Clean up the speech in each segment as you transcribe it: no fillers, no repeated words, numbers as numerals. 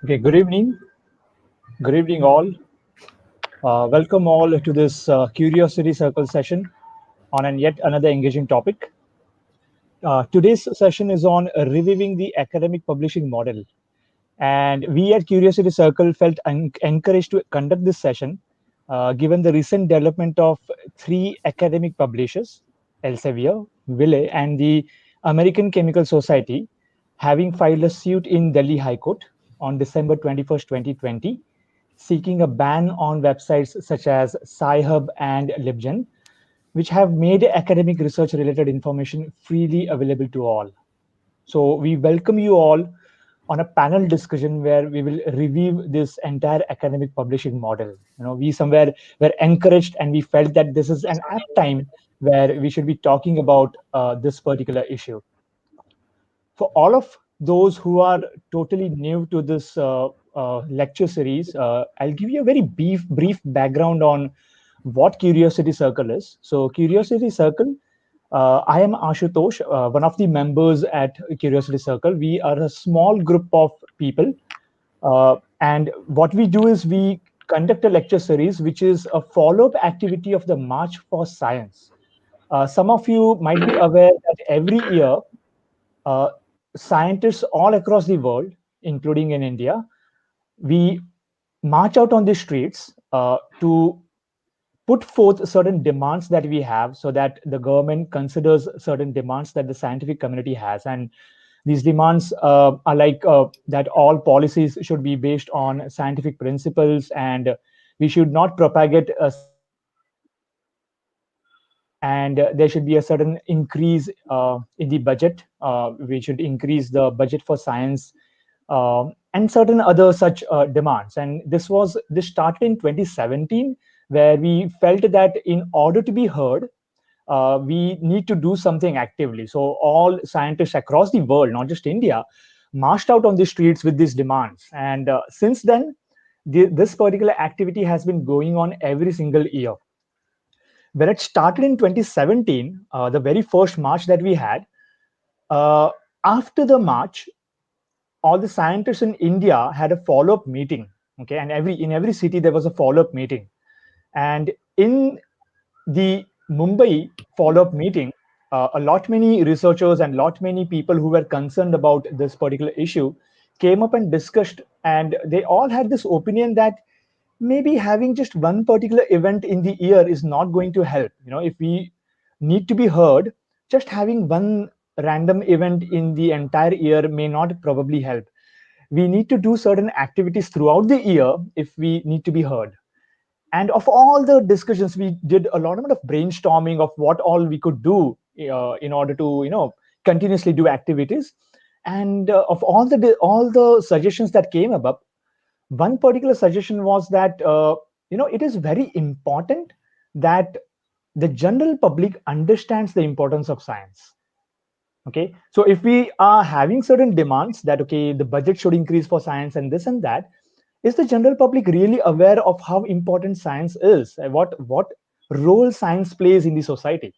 Okay, good evening. Good evening, all. Welcome all to this Curiosity Circle session on an yet another engaging topic. Today's session is on reviving the academic publishing model. And we at Curiosity Circle felt encouraged to conduct this session given the recent development of three academic publishers, Elsevier, Ville, and the American Chemical Society, having filed a suit in Delhi High Court on December 21st, 2020, seeking a ban on websites such as Sci-Hub and LibGen, which have made academic research related information freely available to all. So we welcome you all on a panel discussion where we will review this entire academic publishing model. We somewhere were encouraged and we felt that this is an apt time where we should be talking about this particular issue. For all of those who are totally new to this lecture series, I'll give you a very brief background on what Curiosity Circle is. So Curiosity Circle, I am Ashutosh, one of the members at Curiosity Circle. We are a small group of people. And what we do is we conduct a lecture series, which is a follow-up activity of the March for Science. Some of you might be aware that every year, uh, scientists all across the world, including in India, we march out on the streets to put forth certain demands that we have so that the government considers certain demands that the scientific community has. And these demands are like that all policies should be based on scientific principles, and we should not propagate and there should be a certain increase in the budget. We should increase the budget for science and certain other such demands. And this started in 2017, where we felt that in order to be heard, we need to do something actively. So all scientists across the world, not just India, marched out on the streets with these demands. And since then, this particular activity has been going on every single year. When it started in 2017, the very first march that we had, uh, after the march, all the scientists in India had a follow-up meeting. Okay, and in every city there was a follow-up meeting, and in the Mumbai follow-up meeting, a lot many researchers and lot many people who were concerned about this particular issue came up and discussed, and they all had this opinion that maybe having just one particular event in the year is not going to help. If we need to be heard, just having one random event in the entire year may not probably help. We need to do certain activities throughout the year if we need to be heard. And of all the discussions, we did a lot of brainstorming of what all we could do in order to continuously do activities. And of all the suggestions that came up, one particular suggestion was that it is very important that the general public understands the importance of science. Okay, so if we are having certain demands that okay, the budget should increase for science and this and that, is the general public really aware of how important science is and what role science plays in the society?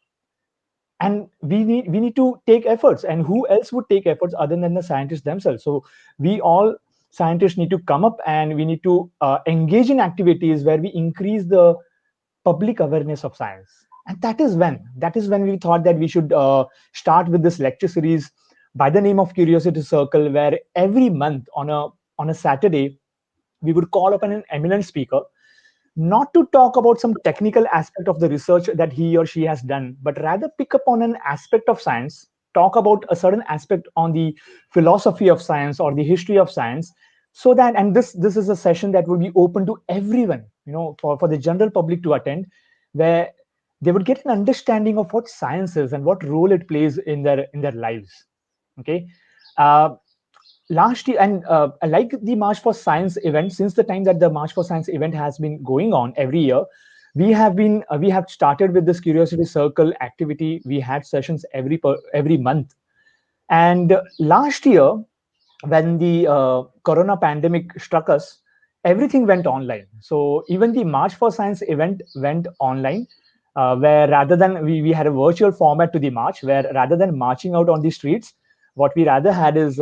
And we need to take efforts, and who else would take efforts other than the scientists themselves? So we all scientists need to come up, and we need to engage in activities where we increase the public awareness of science. And that is when we thought that we should start with this lecture series by the name of Curiosity Circle, where every month on a Saturday we would call upon an eminent speaker, not to talk about some technical aspect of the research that he or she has done, but rather pick up on an aspect of science, talk about a certain aspect on the philosophy of science or the history of science, so that, and this is a session that will be open to everyone, for the general public to attend, where they would get an understanding of what science is and what role it plays in their lives. Okay. uh, Last year, and like the March for Science event, since the time that the March for Science event has been going on every year, we have started with this Curiosity Circle activity. We had sessions every month. And last year, when the corona pandemic struck us, everything went online. So even the March for Science event went online, where rather than we had a virtual format to the march, where rather than marching out on the streets, what we rather had is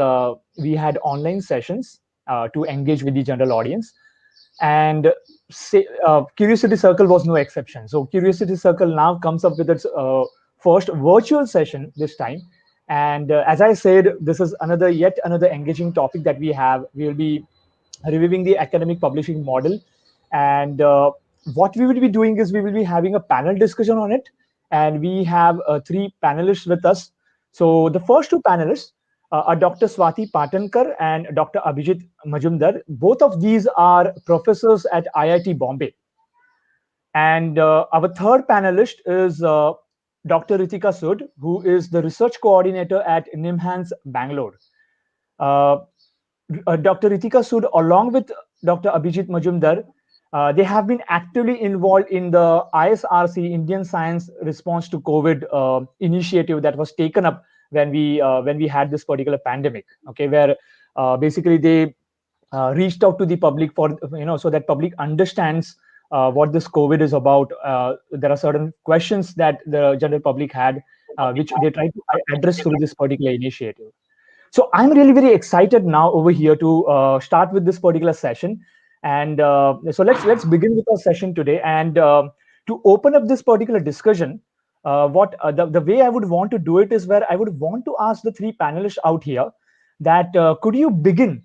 we had online sessions to engage with the general audience. And Curiosity Circle was no exception. So Curiosity Circle now comes up with its first virtual session this time. And as I said, this is yet another engaging topic that we have. We will be reviewing the academic publishing model. And what we will be doing is we will be having a panel discussion on it. And we have 3 panelists with us. So the first 2 panelists are Dr. Swati Patankar and Dr. Abhijit Majumder. Both of these are professors at IIT Bombay. And our third panelist is Dr. Reeteka Sood, who is the research coordinator at NIMHANS, Bangalore. Dr. Reeteka Sood, along with Dr. Abhijit Majumder, they have been actively involved in the ISRC, Indian Science Response to COVID initiative that was taken up when we had this particular pandemic. Okay, where basically they reached out to the public for so that public understands what this COVID is about. There are certain questions that the general public had, which they tried to address through this particular initiative. So I'm really very excited now over here to start with this particular session. And so let's begin with our session today. And to open up this particular discussion, the way I would want to do it is where I would want to ask the 3 panelists out here that could you begin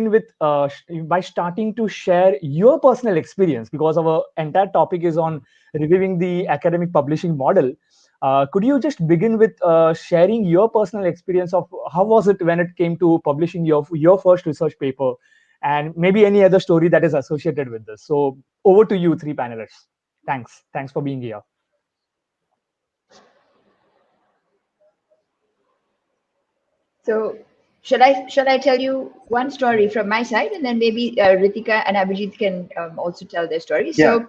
with by starting to share your personal experience, because our entire topic is on reviewing the academic publishing model. Could you just begin with sharing your personal experience of how was it when it came to publishing your first research paper, and maybe any other story that is associated with this? So over to you, 3 panelists. Thanks for being here. So shall I tell you one story from my side, and then maybe Reeteka and Abhijit can also tell their story. Yeah.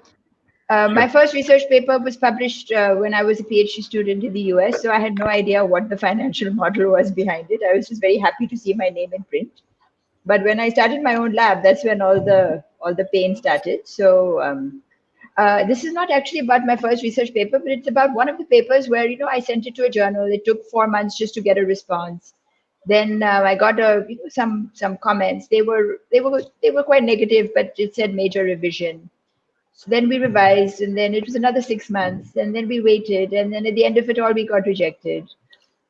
So my first research paper was published when I was a PhD student in the US. So I had no idea what the financial model was behind it. I was just very happy to see my name in print. But when I started my own lab, that's when all the pain started. So this is not actually about my first research paper, but it's about one of the papers where I sent it to a journal. It took 4 months just to get a response. Then I got some comments. They were quite negative, but it said major revision. So then we revised, and then it was another 6 months, and then we waited, and then at the end of it all, we got rejected.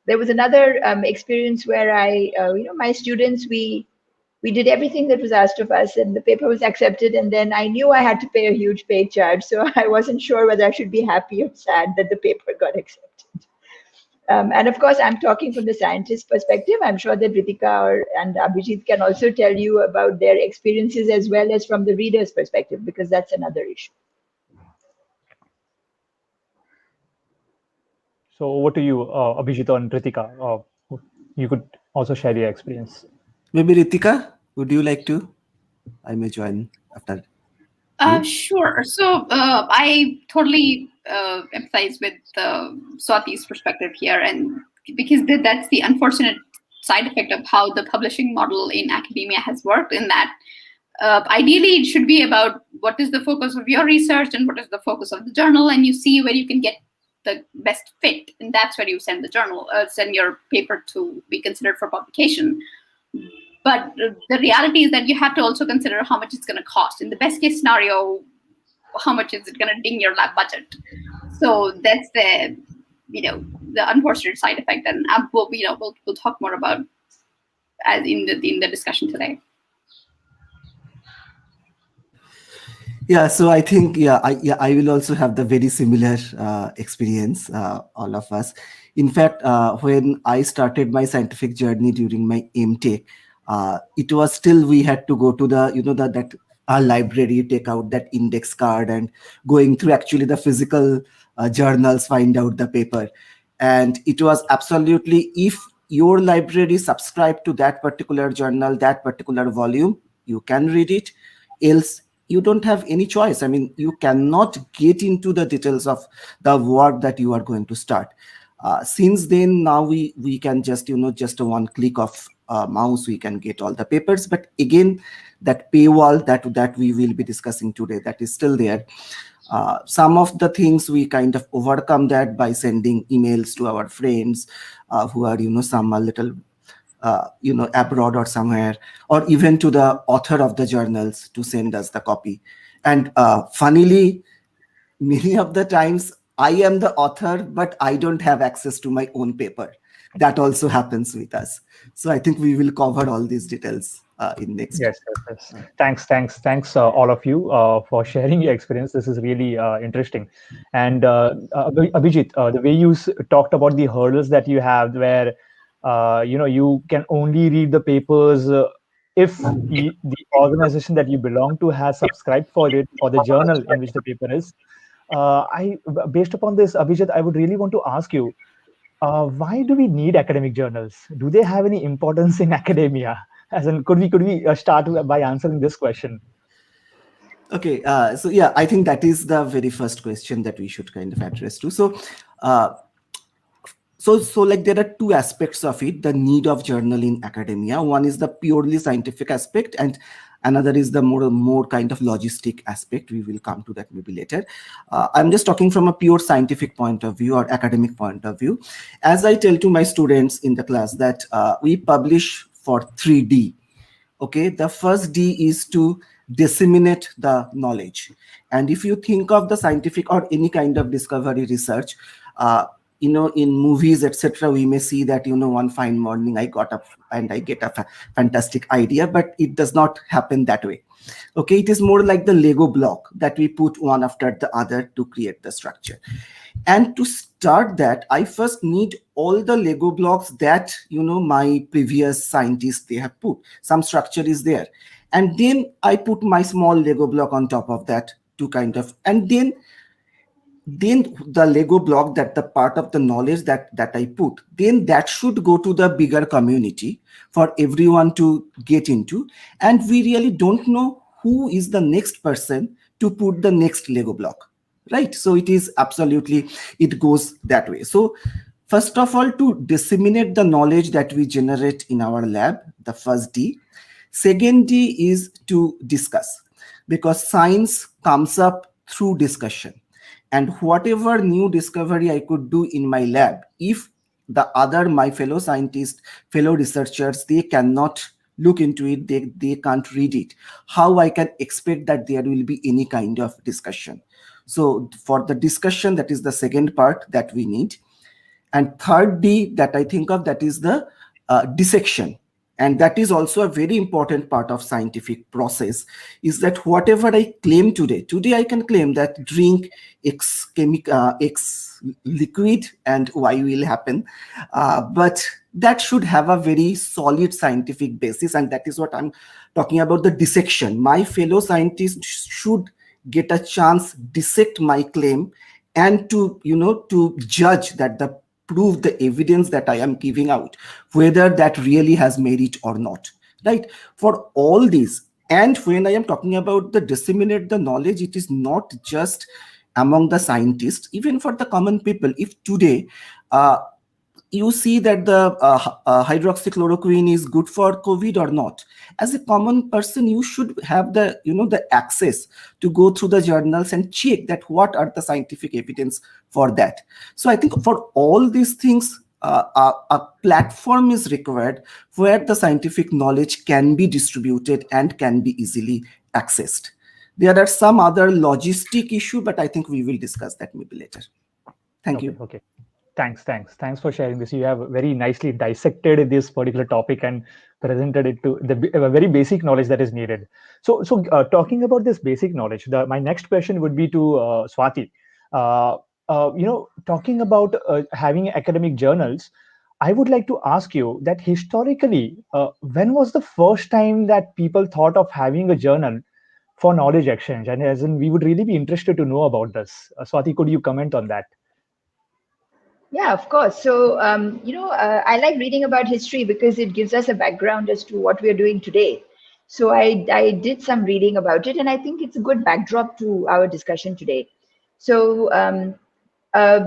There was another experience where my students, we did everything that was asked of us, and the paper was accepted, and then I knew I had to pay a huge pay charge, so I wasn't sure whether I should be happy or sad that the paper got accepted. And of course, I'm talking from the scientist perspective. I'm sure that Reeteka and Abhijit can also tell you about their experiences as well as from the reader's perspective, because that's another issue. So over to you, Abhijit and Reeteka. You could also share your experience. Maybe Reeteka, would you like to? I may join after. Sure. So I totally empathize with Swati's perspective here, and because that's the unfortunate side effect of how the publishing model in academia has worked, in that ideally it should be about what is the focus of your research and what is the focus of the journal, and you see where you can get the best fit, and that's where you send your paper to be considered for publication. But the reality is that you have to also consider how much it's going to cost. In the best case scenario, how much is it going to ding your lab budget? So that's the unfortunate side effect, and we'll talk more about as in the discussion today. Yeah, so I think I will also have the very similar experience, all of us. In fact, when I started my scientific journey during my MTech, it was still we had to go to the our library, take out that index card and going through actually the physical journals, find out the paper. And it was absolutely, if your library subscribed to that particular journal, that particular volume, you can read it. Else, you don't have any choice. I mean, you cannot get into the details of the work that you are going to start. Since then, now we can just just a one click of mouse, we can get all the papers. But again, that paywall that we will be discussing today, that is still there. Some of the things we kind of overcome that by sending emails to our friends who are some a little abroad or somewhere, or even to the author of the journals to send us the copy. And funnily, many of the times I am the author, but I don't have access to my own paper. That also happens with us. So I think we will cover all these details in next. Yes, yes, yes. Thanks, all of you for sharing your experience. This is really interesting. And Abhijit, the way you talked about the hurdles that you have, where you can only read the papers if the organization that you belong to has subscribed for it, for the journal in which the paper is. Based upon this, Abhijit, I would really want to ask you, why do we need academic journals? Do they have any importance in academia? As in, could we start by answering this question? Okay, so yeah, I think that is the very first question that we should kind of address to. Uh, so like there are two aspects of it, the need of journal in academia. One is the purely scientific aspect, and another is the more kind of logistic aspect. We will come to that maybe later. I'm just talking from a pure scientific point of view or academic point of view. As I tell to my students in the class that we publish for 3D. Okay, the first D is to disseminate the knowledge. And if you think of the scientific or any kind of discovery research, in movies, etc., we may see that, one fine morning I got up and I get a fantastic idea, but it does not happen that way. Okay, it is more like the Lego block that we put one after the other to create the structure. And to start that, I first need all the Lego blocks that, my previous scientists, they have put. Some structure is there. And then I put my small Lego block on top of that to kind of, and then the Lego block, that the part of the knowledge that I put, then that should go to the bigger community for everyone to get into. And we really don't know who is the next person to put the next Lego block, right? So it is absolutely, it goes that way. So first of all, to disseminate the knowledge that we generate in our lab, the first D. Second D is to discuss, because science comes up through discussion. And whatever new discovery I could do in my lab, if my fellow scientists, fellow researchers, they cannot look into it, they can't read it, how I can expect that there will be any kind of discussion? So for the discussion, that is the second part that we need. And third D that I think of, that is the dissection. And that is also a very important part of scientific process, is that whatever I claim today I can claim that drink X liquid and Y will happen. But that should have a very solid scientific basis. And that is what I'm talking about, the dissection. My fellow scientists should get a chance dissect my claim and to judge that prove the evidence that I am giving out, whether that really has merit or not, right? For all these, and when I am talking about the disseminate the knowledge, it is not just among the scientists, even for the common people. If today you see that the hydroxychloroquine is good for COVID or not, as a common person, you should have the access to go through the journals and check that what are the scientific evidence for that. So I think for all these things, a platform is required where the scientific knowledge can be distributed and can be easily accessed. There are some other logistic issue, but I think we will discuss that maybe later. Thank you. Okay. Thanks for sharing this. You have very nicely dissected this particular topic and presented it to the very basic knowledge that is needed. So talking about this basic knowledge, my next question would be to Swati. Talking about having academic journals, I would like to ask you that historically, when was the first time that people thought of having a journal for knowledge exchange? And as in, we would really be interested to know about this. Swati, could you comment on that? Yeah, of course. So, I like reading about history because it gives us a background as to what we are doing today. So I did some reading about it, and I think it's a good backdrop to our discussion today. So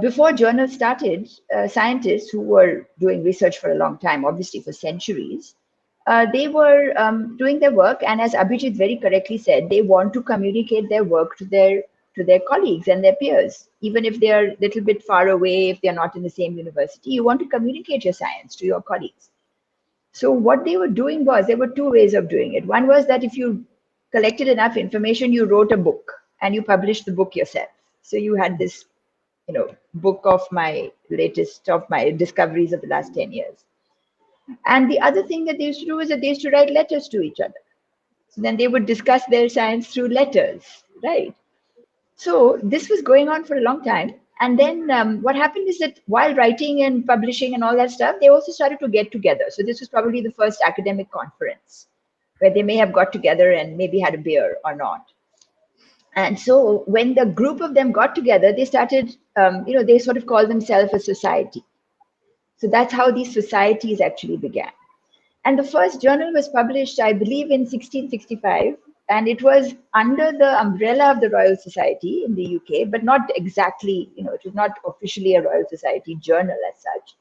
before journals started, scientists who were doing research for a long time, obviously for centuries, they were doing their work. And as Abhijit very correctly said, they want to communicate their work to their colleagues and their peers, even if they are a little bit far away, if they're not in the same university. You want to communicate your science to your colleagues. So what they were doing was, there were two ways of doing it. One was that if you collected enough information, you wrote a book and you published the book yourself. So you had this, book of my discoveries of the last 10 years. And the other thing that they used to do is that they used to write letters to each other. So then they would discuss their science through letters, right? So this was going on for a long time. And then what happened is that while writing and publishing and all that stuff, they also started to get together. So this was probably the first academic conference where they may have got together and maybe had a beer or not. And so when the group of them got together, they started, they sort of called themselves a society. So that's how these societies actually began. And the first journal was published, I believe, in 1665. And it was under the umbrella of the Royal Society in the UK, but not exactly, it was not officially a Royal Society journal as such.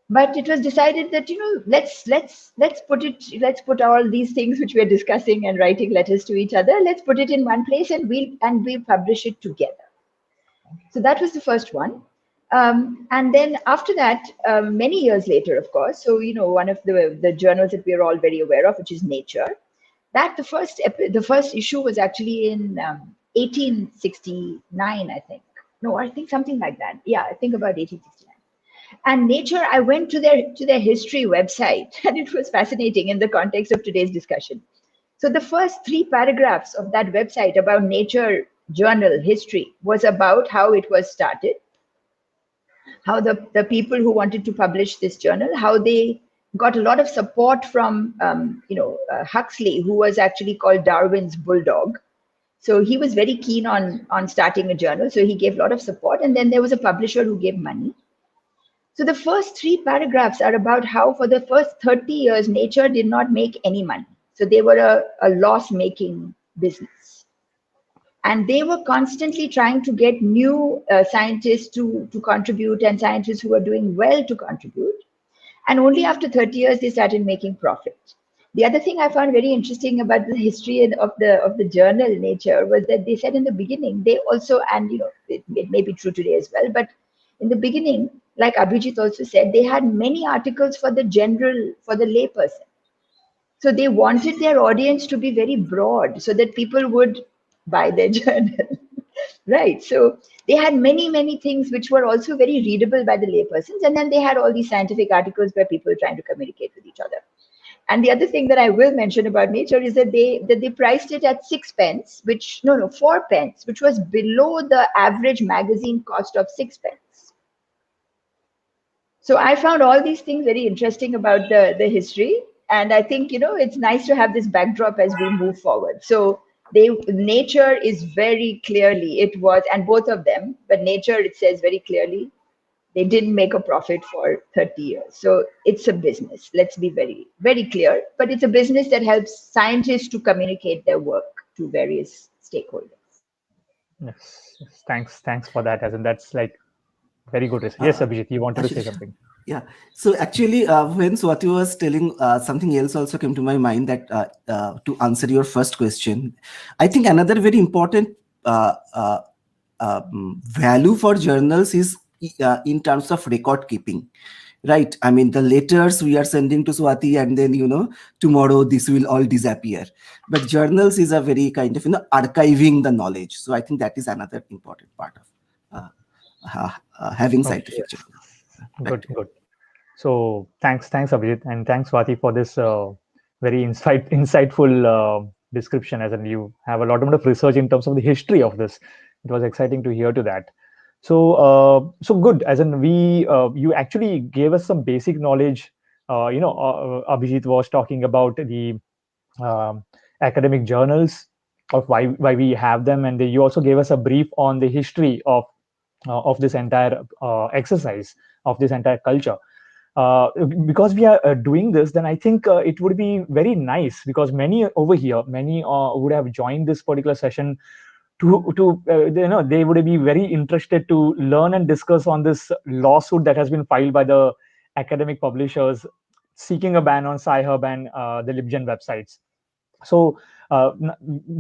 But it was decided that, let's put all these things which we're discussing and writing letters to each other, let's put it in one place and we'll publish it together. So that was the first one. And then after that, many years later, of course, so, one of the journals that we're all very aware of, which is Nature, that the first issue was actually in 1869, I think. No, I think something like that. Yeah, I think about 1869. And Nature, I went to their history website, and it was fascinating in the context of today's discussion. So the first 3 paragraphs of that website about Nature journal history was about how it was started, how the people who wanted to publish this journal, how they got a lot of support from, Huxley, who was actually called Darwin's bulldog. So he was very keen on starting a journal. So he gave a lot of support. And then there was a publisher who gave money. So the first 3 paragraphs are about how for the first 30 years, Nature did not make any money. So they were a loss-making business. And they were constantly trying to get new scientists to contribute and scientists who were doing well to contribute. And only after 30 years, they started making profit. The other thing I found very interesting about the history of the journal Nature was that they said in the beginning, they also, and it may be true today as well, but in the beginning, like Abhijit also said, they had many articles for the layperson. So they wanted their audience to be very broad so that people would buy their journal, right? So they had many, many things which were also very readable by the laypersons. And then they had all these scientific articles where people were trying to communicate with each other. And the other thing that I will mention about Nature is that they priced it at 6 pence, 4 pence, which was below the average magazine cost of 6 pence. So I found all these things very interesting about the history. And I think, it's nice to have this backdrop as we move forward. So Nature is very clearly, it was, and both of them, but Nature, it says very clearly, they didn't make a profit for 30 years. So it's a business. Let's be very, very clear. But it's a business that helps scientists to communicate their work to various stakeholders. Yes. Thanks for that. As in, that's like very good. Yes, Abhijit, you wanted to say something. Yeah. So actually, when Swati was telling, something else also came to my mind that to answer your first question, I think another very important value for journals is in terms of record keeping, right? I mean, the letters we are sending to Swati and then, tomorrow this will all disappear. But journals is a very kind of, archiving the knowledge. So I think that is another important part of having scientific journals. Good. So thanks Abhijit, and thanks Swati for this very insightful description. As in, you have a lot of research in terms of the history of this. It was exciting to hear to that. So good. As in, you actually gave us some basic knowledge. Abhijit was talking about the academic journals, of why we have them, and you also gave us a brief on the history of this entire exercise, of this entire culture. Because we are doing this, then I think it would be very nice, because many over here, would have joined this particular session they would be very interested to learn and discuss on this lawsuit that has been filed by the academic publishers seeking a ban on Sci-Hub and the LibGen websites. So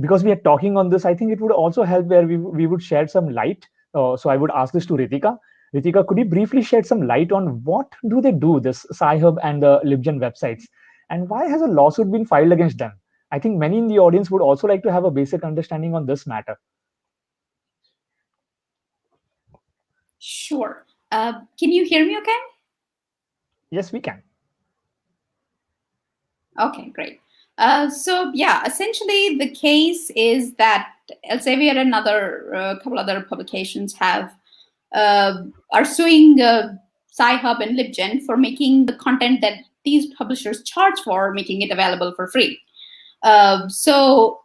because we are talking on this, I think it would also help where we would shed some light. So I would ask this to Reeteka. Reeteka, could you briefly shed some light on what do they do, this Sci-Hub and the LibGen websites, and why has a lawsuit been filed against them? I think many in the audience would also like to have a basic understanding on this matter. Sure. Can you hear me okay? Yes, we can. Okay, great. So yeah, essentially the case is that Elsevier and a couple other publications are suing Sci-Hub and LibGen for making the content that these publishers charge for, making it available for free. So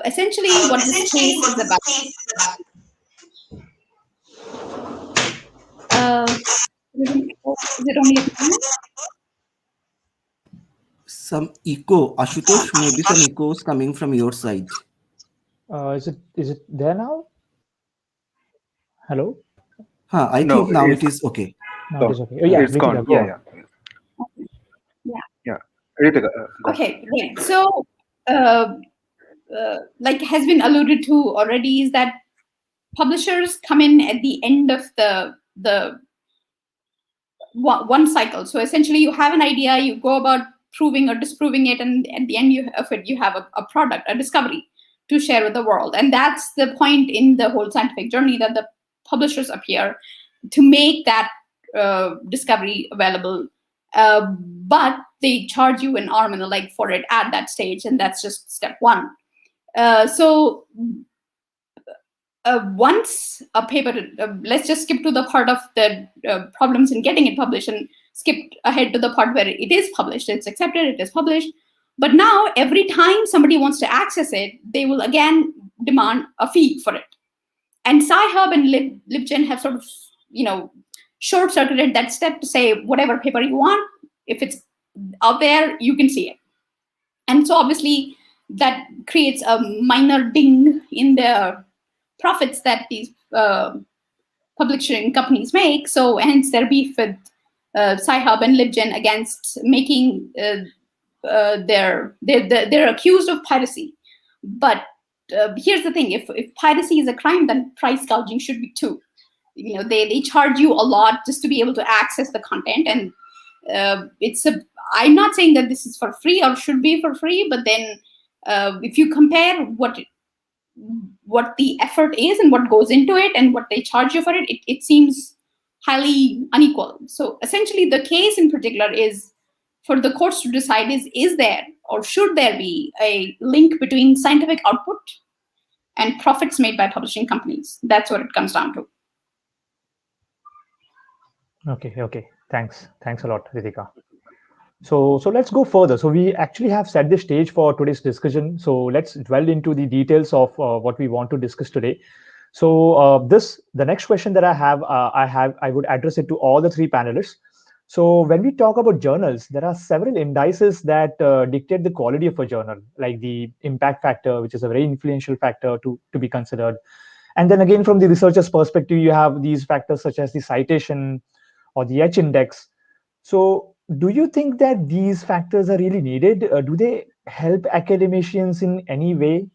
essentially what this case is about. Is it only a comment? Some echo, Ashutosh, maybe some echoes coming from your side. Is it there now? Hello? I think now it is okay. Now it is okay. Oh, yeah, it's gone. Go Yeah. Reeteka, go. Okay, great. So, like has been alluded to already, is that publishers come in at the end of the one cycle. So essentially, you have an idea, you go about proving or disproving it, and at the end of it, you have a product, a discovery to share with the world. And that's the point in the whole scientific journey, that the publishers appear to make that discovery available. But they charge you an arm and a leg for it at that stage, and that's just step one. So once a paper, let's just skip to the part of the problems in getting it published and skip ahead to the part where it is published, it's accepted, it is published. But now every time somebody wants to access it, they will again demand a fee for it. And Sci-Hub and LibGen have sort of, short-circuited that step to say whatever paper you want, if it's out there, you can see it. And so obviously that creates a minor ding in the profits that these publishing companies make. So hence their beef with Sci-Hub and LibGen against making they're accused of piracy. But here's the thing: if piracy is a crime, then price gouging should be too. They charge you a lot just to be able to access the content, and I'm not saying that this is for free or should be for free, but then if you compare what the effort is and what goes into it and what they charge you for it, it seems highly unequal. So essentially the case in particular is for the courts to decide is there or should there be a link between scientific output and profits made by publishing companies. That's what it comes down to. Okay. Thanks a lot, Reeteka. So let's go further. So we actually have set the stage for today's discussion. So let's dwell into the details of what we want to discuss today. So the next question that I would address it to all the three panelists. So when we talk about journals, there are several indices that dictate the quality of a journal, like the impact factor, which is a very influential factor to be considered. And then again, from the researcher's perspective, you have these factors such as the citation or the H index. So do you think that these factors are really needed? Do they help academicians in any way?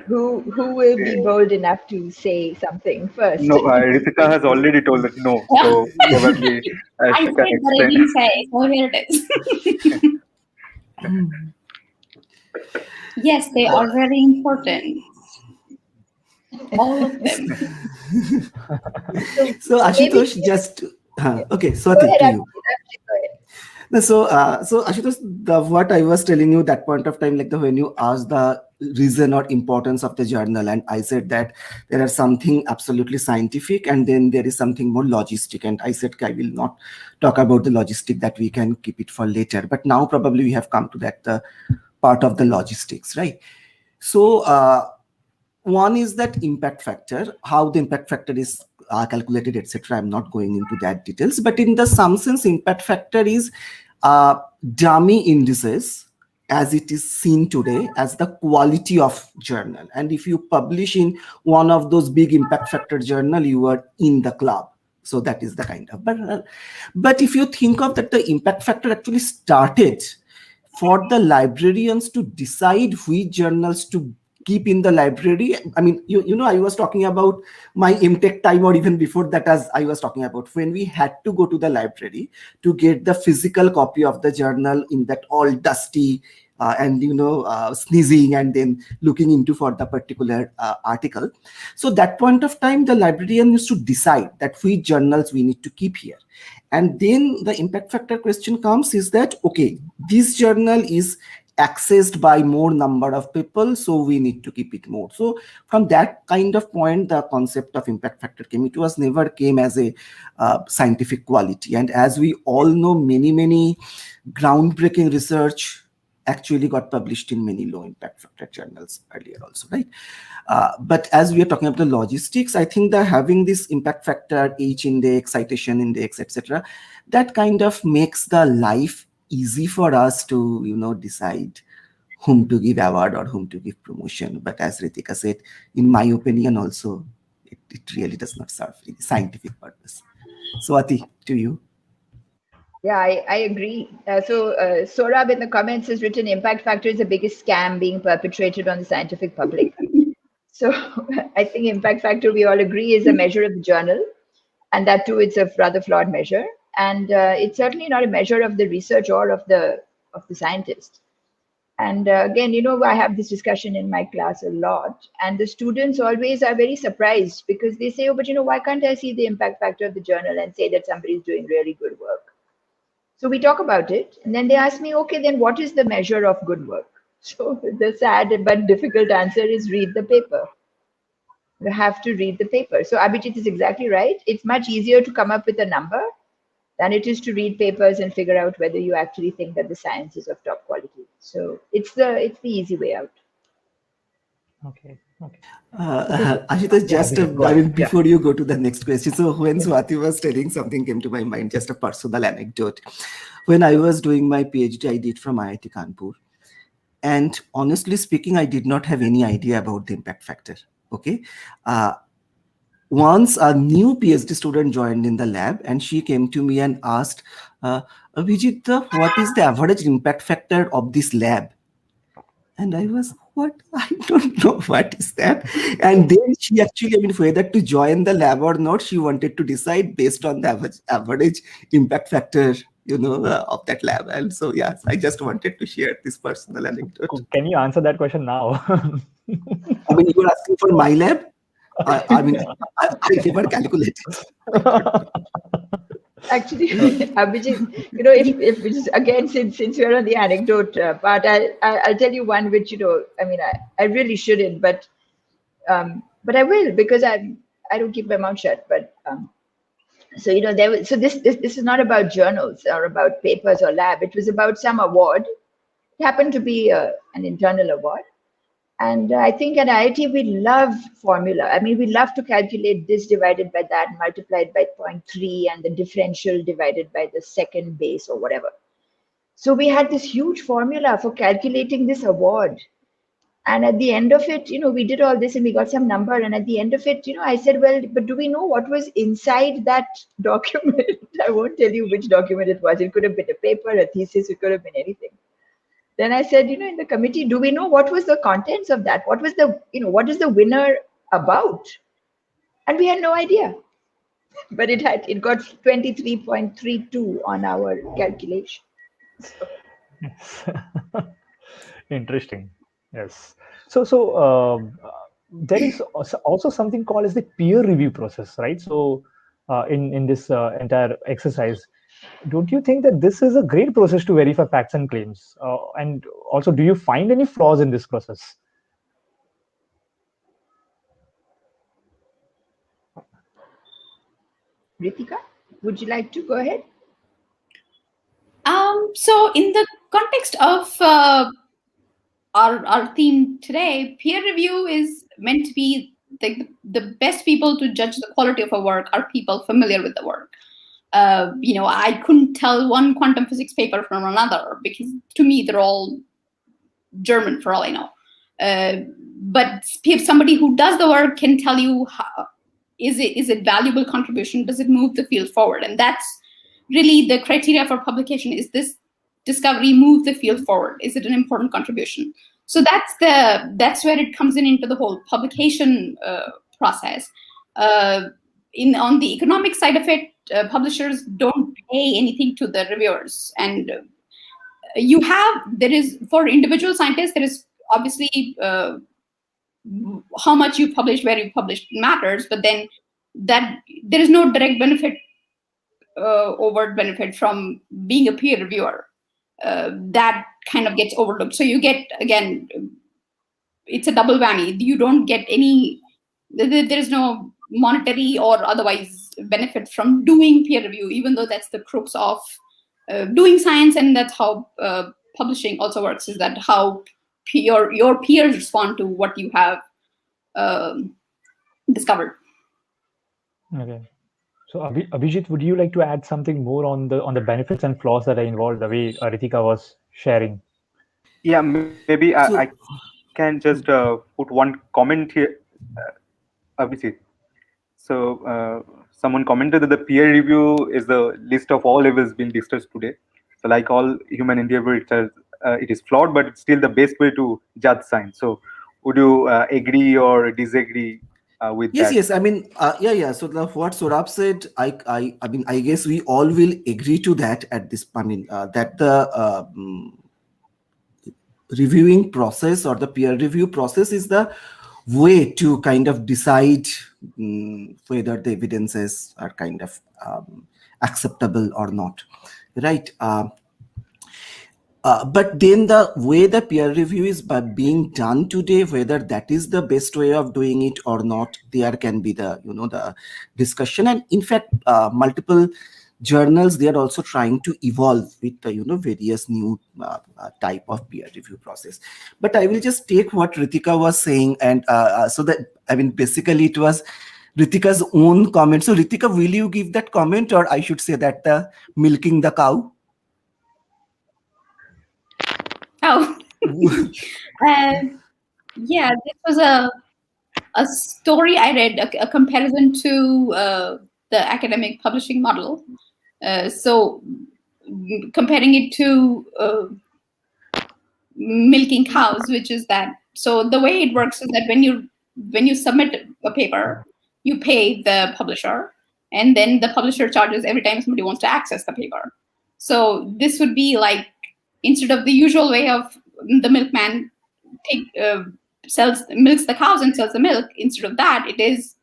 Who will be bold enough to say something first? No, Reeteka has already told that no. So probably I said that I didn't say, so here it is. Yes, they are very important. All of them. So Ashutosh, just okay, Swati, to you. So Ashutosh, what I was telling you that point of time, like when you asked the reason or importance of the journal, and I said that there are something absolutely scientific, and then there is something more logistic. And I said I will not talk about the logistic, that we can keep it for later. But now probably we have come to that part of the logistics, right? So one is that impact factor, how the impact factor is calculated, etc. I'm not going into that details, but in the some sense, impact factor is dummy indices as it is seen today as the quality of journal. And if you publish in one of those big impact factor journal, you are in the club. So that is the kind of, but if you think of that, the impact factor actually started for the librarians to decide which journals to keep in the library. I mean, you know, I was talking about my MTech time, or even before that, as I was talking about when we had to go to the library to get the physical copy of the journal in that all dusty and sneezing and then looking into for the particular article. So that point of time, the librarian used to decide that which journals we need to keep here. And then the impact factor question comes is that, okay, this journal is accessed by more number of people, so we need to keep it more. So from that kind of point, the concept of impact factor came. It was never came as a scientific quality. And as we all know, many groundbreaking research actually got published in many low impact factor journals earlier also, right? But as we are talking about the logistics, I think that having this impact factor, H index, citation index, etc., that kind of makes the life easy for us to, decide whom to give award or whom to give promotion. But as Reeteka said, in my opinion also, it really does not serve any scientific purpose. Swati, to you. Yeah, I agree. So Saurabh in the comments has written, impact factor is the biggest scam being perpetrated on the scientific public. So I think impact factor, we all agree, is a measure of the journal. And that too, it's a rather flawed measure. And it's certainly not a measure of the research or of the scientist. And again, I have this discussion in my class a lot. And the students always are very surprised because they say, oh, but why can't I see the impact factor of the journal and say that somebody's doing really good work? So we talk about it, and then they ask me, okay, then what is the measure of good work? So the sad but difficult answer is read the paper. You have to read the paper. So Abhijit is exactly right. It's much easier to come up with a number than it is to read papers and figure out whether you actually think that the science is of top quality. So it's the easy way out. Okay. Ashita, just before you go to the next question, so when Swati was telling, something came to my mind, just a personal anecdote. When I was doing my PhD, I did from IIT Kanpur. And honestly speaking, I did not have any idea about the impact factor. Okay. Once a new PhD student joined in the lab, and she came to me and asked, Abhijit, what is the average impact factor of this lab? And I was, what? I don't know what is that. And then she actually, whether to join the lab or not, she wanted to decide based on the average impact factor, of that lab. And so, yes, I just wanted to share this personal anecdote. Can you answer that question now? You were asking for my lab? I never calculated. Actually, Abhijit, if which is, again, since we're on the anecdote part, I'll tell you one which I really shouldn't, but I will, because I don't keep my mouth shut. But so this is not about journals or about papers or lab. It was about some award. It happened to be an internal award. And I think at IIT, we love formula. We love to calculate this divided by that, multiplied by 0.3, and the differential divided by the second base or whatever. So we had this huge formula for calculating this award. And at the end of it, we did all this and we got some number. And at the end of it, I said, well, but do we know what was inside that document? I won't tell you which document it was. It could have been a paper, a thesis, it could have been anything. Then I said, in the committee, do we know what was the contents of that? What was what is the winner about? And we had no idea. But it got 23.32 on our calculation. So. Yes. Interesting. Yes. So there is also something called as the peer review process, right? So in this entire exercise, don't you think that this is a great process to verify facts and claims? And also, do you find any flaws in this process? Reeteka, would you like to go ahead? So in the context of our theme today, peer review is meant to be the best people to judge the quality of a work are people familiar with the work. I couldn't tell one quantum physics paper from another because to me they're all German for all I know. But if somebody who does the work can tell you is it valuable contribution? Does it move the field forward? And that's really the criteria for publication. Is this discovery move the field forward? Is it an important contribution? So that's where it comes into the whole publication process. On the economic side of it, publishers don't pay anything to the reviewers, and for individual scientists, there is obviously how much you publish, where you publish matters, but then that there is no direct benefit, overt benefit from being a peer reviewer. That kind of gets overlooked. So you get, again, it's a double whammy. You don't get any, there is no monetary or otherwise benefit from doing peer review, even though that's the crux of doing science, and that's how publishing also works, is that how your peers respond to what you have discovered. Okay. So Abhijit, would you like to add something more on the benefits and flaws that are involved, the way Reeteka was sharing? Yeah, maybe I can just put one comment here, Abhijit. So someone commented that the peer review is the list of all levels being discussed today. So like all human endeavor, it is flawed, but it's still the best way to judge science. So would you agree or disagree with that? Yes. I mean, yeah. So what Saurabh said, I mean, I guess we all will agree to that at this. I mean, that the reviewing process or the peer review process is the way to kind of decide whether the evidences are kind of acceptable or not, right? But then the way the peer review is being done today, whether that is the best way of doing it or not, there can be the the discussion. And in fact, multiple journals, they are also trying to evolve with the various new type of peer review process. But I will just take what Reeteka was saying, and so that, I mean, basically it was Reeteka's own comment. So Reeteka, will you give that comment, or I should say that the milking the cow? Oh, yeah, this was a story I read, a comparison to the academic publishing model. So comparing it to milking cows, which is that, so the way it works is that when you submit a paper, you pay the publisher, and then the publisher charges every time somebody wants to access the paper. So this would be like, instead of the usual way of the milkman milks the cows and sells the milk, instead of that, it is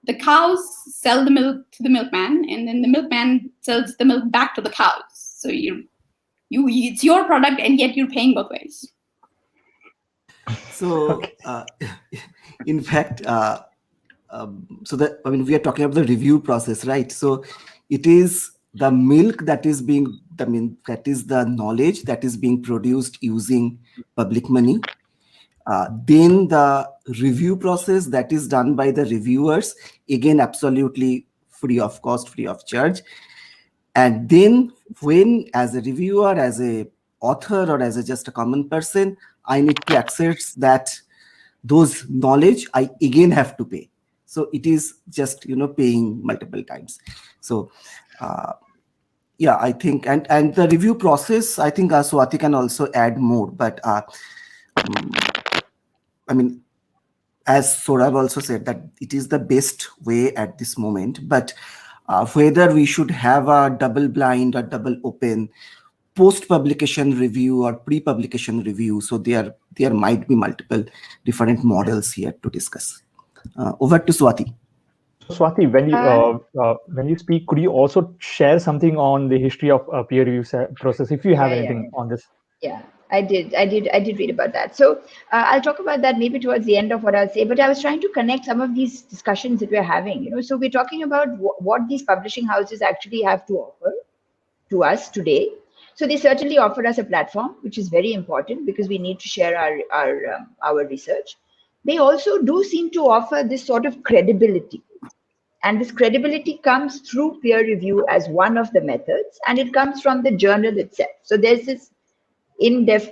the cows sell the milk to the milkman, and then the milkman sells the milk back to the cows. So it's your product, and yet you're paying both ways. So, in fact, so that, I mean, we are talking about the review process, right? So it is the milk that is being, I mean, that is the knowledge that is being produced using public money. Then the review process that is done by the reviewers, again, absolutely free of cost, free of charge. And then when, as a reviewer, as a author, or as just a common person, I need to access those knowledge, I again have to pay. So it is just paying multiple times. So yeah, I think, and the review process, I think Swati can also add more, but I mean, as Saurabh also said, that it is the best way at this moment, but whether we should have a double blind or double open post-publication review or pre-publication review, so there might be multiple different models here to discuss. Over to Swati. Swati, when you speak, could you also share something on the history of peer review process, if you have anything on this? Yeah, I did read about that. So I'll talk about that maybe towards the end of what I'll say, but I was trying to connect some of these discussions that we're having, so we're talking about what these publishing houses actually have to offer to us today. So they certainly offer us a platform, which is very important because we need to share our research. They also do seem to offer this sort of credibility. And this credibility comes through peer review as one of the methods, and it comes from the journal itself. So there's this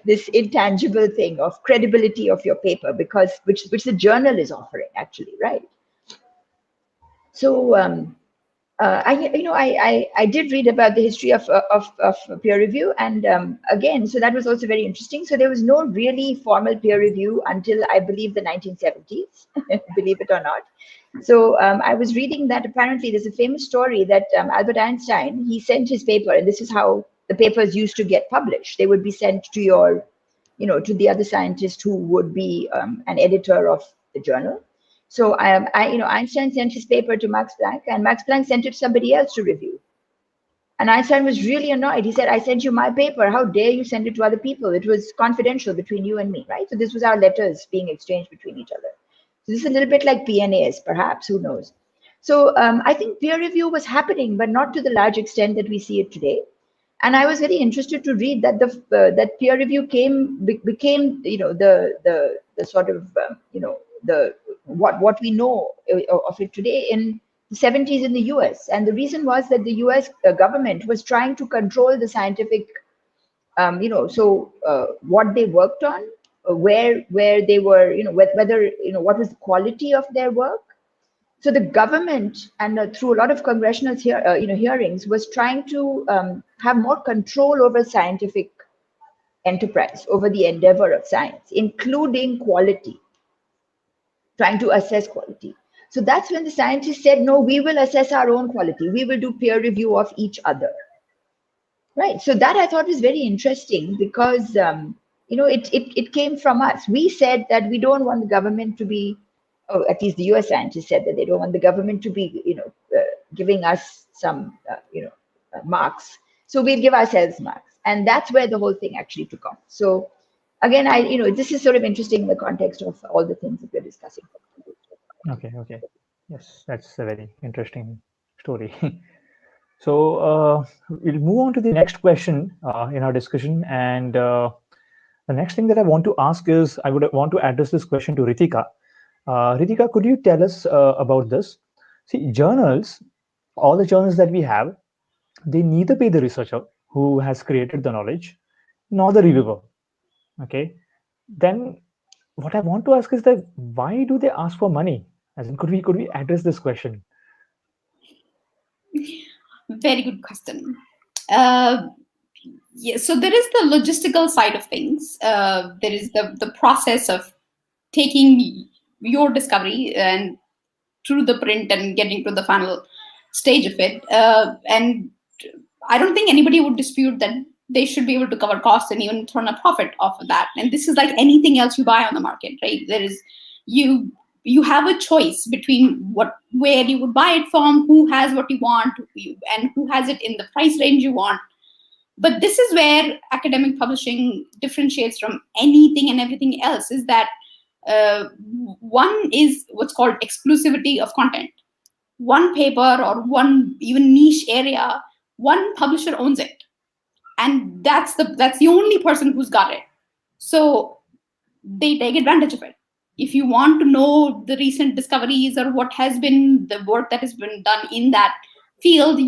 this intangible thing of credibility of your paper, because which the journal is offering, actually, right? So I did read about the history of peer review, and again, so that was also very interesting. So there was no really formal peer review until I believe the 1970s, believe it or not. So I was reading that apparently there's a famous story that Albert Einstein, he sent his paper, and this is how the papers used to get published. They would be sent to your, to the other scientist who would be an editor of the journal. So Einstein sent his paper to Max Planck, and Max Planck sent it to somebody else to review. And Einstein was really annoyed. He said, "I sent you my paper. How dare you send it to other people? It was confidential between you and me, right?" So this was our letters being exchanged between each other. So this is a little bit like PNAS, perhaps, who knows? So I think peer review was happening, but not to the large extent that we see it today. And I was very interested to read that that peer review became the sort of what we know of it today in the 70s in the US. And the reason was that the US government was trying to control the scientific, what they worked on, where they were, whether, what was the quality of their work. So the government, and through a lot of congressional hearings, was trying to have more control over scientific enterprise, over the endeavor of science, including quality, trying to assess quality. So that's when the scientists said, no, we will assess our own quality. We will do peer review of each other. Right. So that I thought was very interesting because, it came from us. We said that we don't want the government to be, or at least the US scientists said that they don't want the government to be, giving us some, marks. So we'll give ourselves marks. And that's where the whole thing actually took off. So again, this is sort of interesting in the context of all the things that we're discussing. Okay. Yes, that's a very interesting story. So we'll move on to the next question in our discussion. And the next thing that I want to ask is, I would want to address this question to Reeteka. Reeteka, could you tell us about this? See, journals, all the journals that we have, they neither pay the researcher who has created the knowledge, nor the reviewer. Okay. Then what I want to ask is that why do they ask for money? As in, could we address this question? Very good question. Yeah, so there is the logistical side of things. There is the process of taking your discovery and through the print and getting to the final stage of it. And I don't think anybody would dispute that they should be able to cover costs and even turn a profit off of that. And this is like anything else you buy on the market, right? There is, you have a choice between where you would buy it from, who has what you want, and who has it in the price range you want. But this is where academic publishing differentiates from anything and everything else, is that one is what's called exclusivity of content. One paper or one even niche area, one publisher owns it. And that's the only person who's got it. So they take advantage of it. If you want to know the recent discoveries or what has been the work that has been done in that field,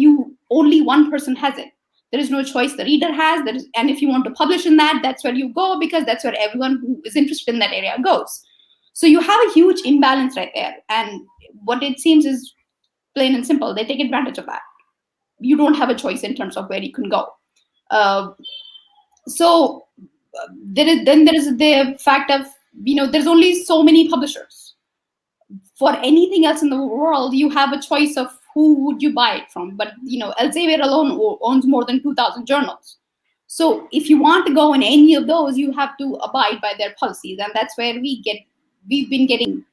only one person has it. There is no choice the reader has. And if you want to publish in that, that's where you go, because that's where everyone who is interested in that area goes. So you have a huge imbalance right there. And what it seems is plain and simple. They take advantage of that. You don't have a choice in terms of where you can go. So there is the fact of, there's only so many publishers. For anything else in the world, you have a choice of who would you buy it from. But Elsevier alone owns more than 2,000 journals. So if you want to go in any of those, you have to abide by their policies. And that's where we've been getting,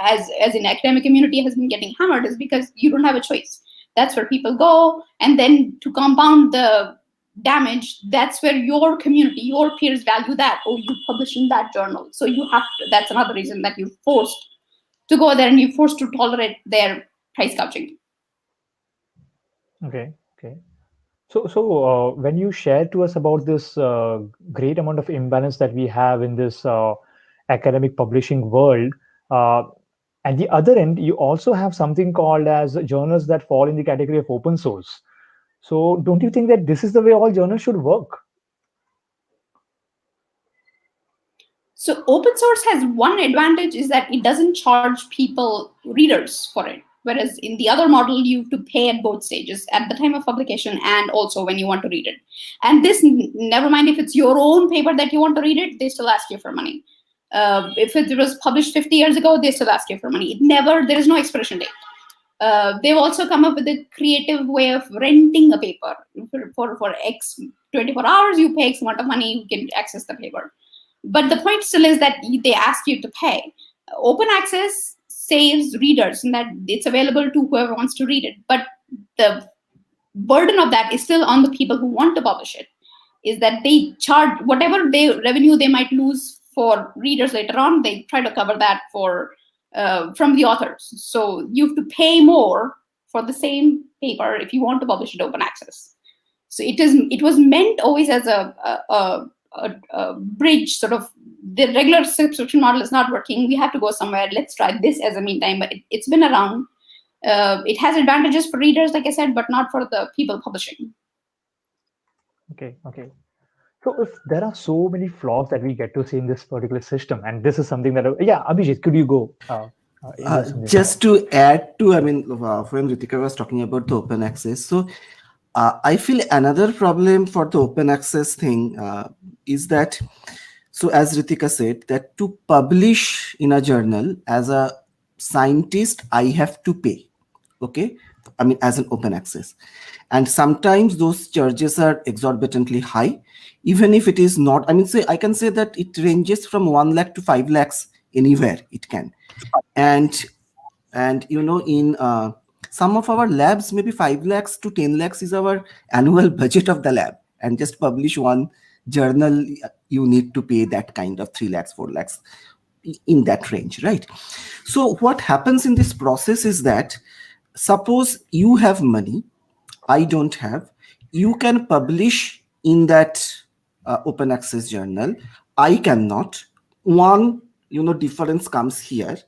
as in academic community has been getting hammered, is because you don't have a choice. That's where people go. And then to compound the damage, that's where your community, your peers value that. Oh, you publish in that journal. So you have to, that's another reason that you're forced to go there and you're forced to tolerate their price gouging. Okay. So when you shared to us about this great amount of imbalance that we have in this academic publishing world, at the other end, you also have something called as journals that fall in the category of open source. So don't you think that this is the way all journals should work? So open source has one advantage, is that it doesn't charge readers for it. Whereas in the other model, you have to pay at both stages, at the time of publication and also when you want to read it. And this, never mind if it's your own paper that you want to read it, they still ask you for money. If it was published 50 years ago, they still ask you for money. There is no expiration date. They've also come up with a creative way of renting a paper. For X 24 hours, you pay X amount of money, you can access the paper. But the point still is that they ask you to pay. Open access saves readers in that it's available to whoever wants to read it. But the burden of that is still on the people who want to publish it, is that they charge whatever revenue they might lose for readers later on, they try to cover that from the authors. So you have to pay more for the same paper if you want to publish it open access. So it was meant always as a bridge, sort of. The regular subscription model is not working. We have to go somewhere. Let's try this as a meantime. But it's been around. It has advantages for readers, like I said, but not for the people publishing. Okay. So if there are so many flaws that we get to see in this particular system, and this is something that, Abhijit, could you go? Just to add to, when Reeteka was talking about the open access, so I feel another problem for the open access thing is that, so as Reeteka said, that to publish in a journal as a scientist, I have to pay, okay? As an open access. And sometimes those charges are exorbitantly high, even if it is not, I can say that it ranges from 1 lakh to 5 lakhs anywhere it can. And in some of our labs, maybe 5 lakhs to 10 lakhs is our annual budget of the lab. And just publish one journal, you need to pay that kind of 3 lakhs, 4 lakhs in that range, right? So what happens in this process is that, suppose you have money, I don't have, you can publish in that open access journal, I cannot. One, difference comes here.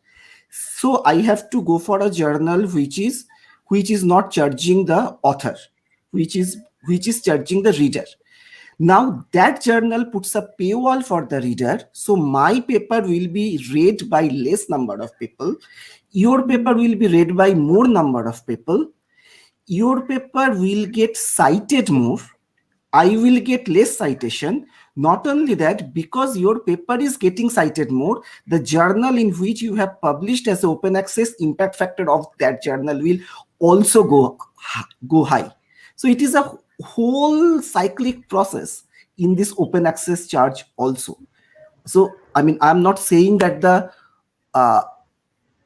So I have to go for a journal which is not charging the author, which is charging the reader. Now that journal puts a paywall for the reader, so my paper will be read by less number of people. Your paper will be read by more number of people. Your paper will get cited more. I will get less citation. Not only that, because your paper is getting cited more, the journal in which you have published as open access, impact factor of that journal will also go high. So it is a whole cyclic process in this open access charge also. So, I'm not saying that the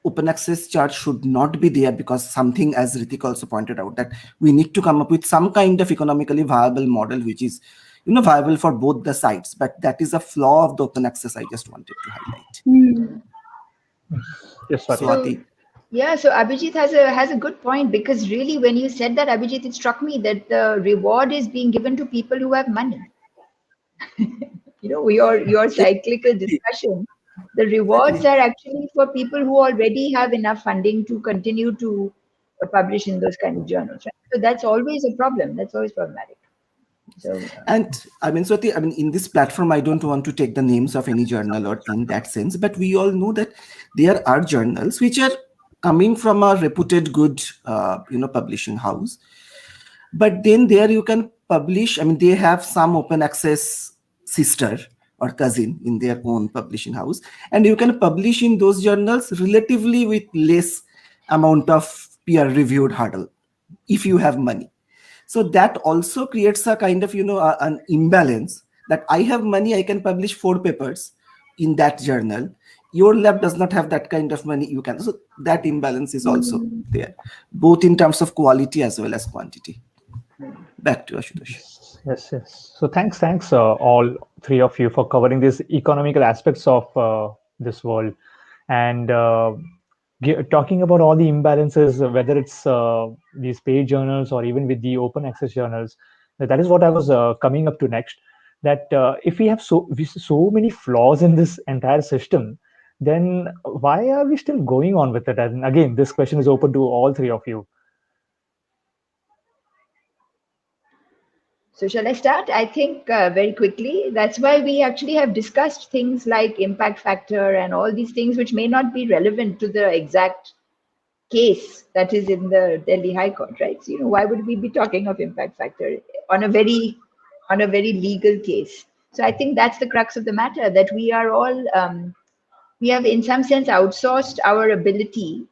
open access charge should not be there, because something, as Reeteka also pointed out, that we need to come up with some kind of economically viable model which is viable for both the sides. But that is a flaw of the open access I just wanted to highlight. Yes, Swati. So Abhijit has a good point, because really when you said that, Abhijit, it struck me that the reward is being given to people who have money. Your cyclical discussion, the rewards are actually for people who already have enough funding to continue to publish in those kind of journals, right? So that's always a problem. That's always problematic. So, and Swati, in this platform, I don't want to take the names of any journal or in that sense, but we all know that there are journals which are coming from a reputed good, publishing house. But then there you can publish, they have some open access sister or cousin in their own publishing house, and you can publish in those journals relatively with less amount of peer-reviewed hurdle if you have money. So that also creates a kind of, an imbalance, that I have money, I can publish 4 papers in that journal. Your lab does not have that kind of money, you can. So that imbalance is also there, both in terms of quality as well as quantity. Back to Ashutosh. Yes. So thanks, all 3 of you for covering these economical aspects of this world, and talking about all the imbalances, whether it's these paid journals or even with the open access journals. That is what I was coming up to next. That if we have so many flaws in this entire system, then why are we still going on with it? And again, this question is open to all 3 of you. So shall I start? I think very quickly, that's why we actually have discussed things like impact factor and all these things which may not be relevant to the exact case that is in the Delhi High Court, right? So, why would we be talking of impact factor on a very legal case? So I think that's the crux of the matter, that we are all, we have in some sense outsourced our ability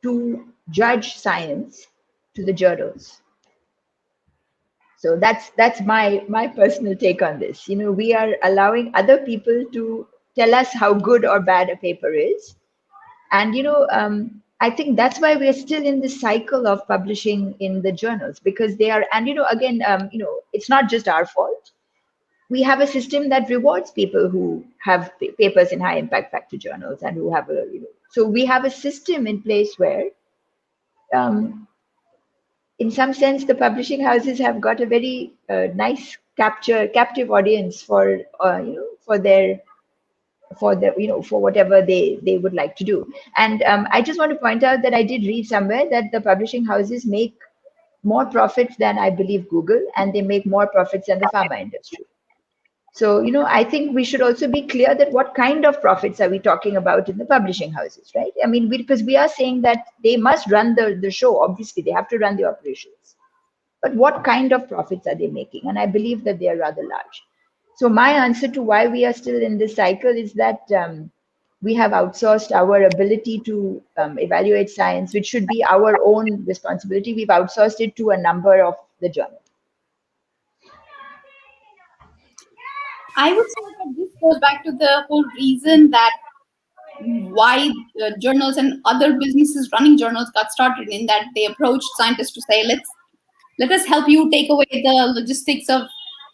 to judge science to the journals. So that's my personal take on this. We are allowing other people to tell us how good or bad a paper is. And, I think that's why we're still in this cycle of publishing in the journals, because they are, and, again, it's not just our fault. We have a system that rewards people who have papers in high impact factor journals and who have so we have a system in place where, in some sense, the publishing houses have got a very nice captive audience for whatever they would like to do. And I just want to point out that I did read somewhere that the publishing houses make more profits than, I believe, Google, and they make more profits than the pharma industry. So, I think we should also be clear that what kind of profits are we talking about in the publishing houses, right? I mean, because we are saying that they must run the show. Obviously, they have to run the operations. But what kind of profits are they making? And I believe that they are rather large. So my answer to why we are still in this cycle is that we have outsourced our ability to evaluate science, which should be our own responsibility. We've outsourced it to a number of the journals. I would say that this goes back to the whole reason that why journals and other businesses running journals got started, in that they approached scientists to say, let us help you take away the logistics of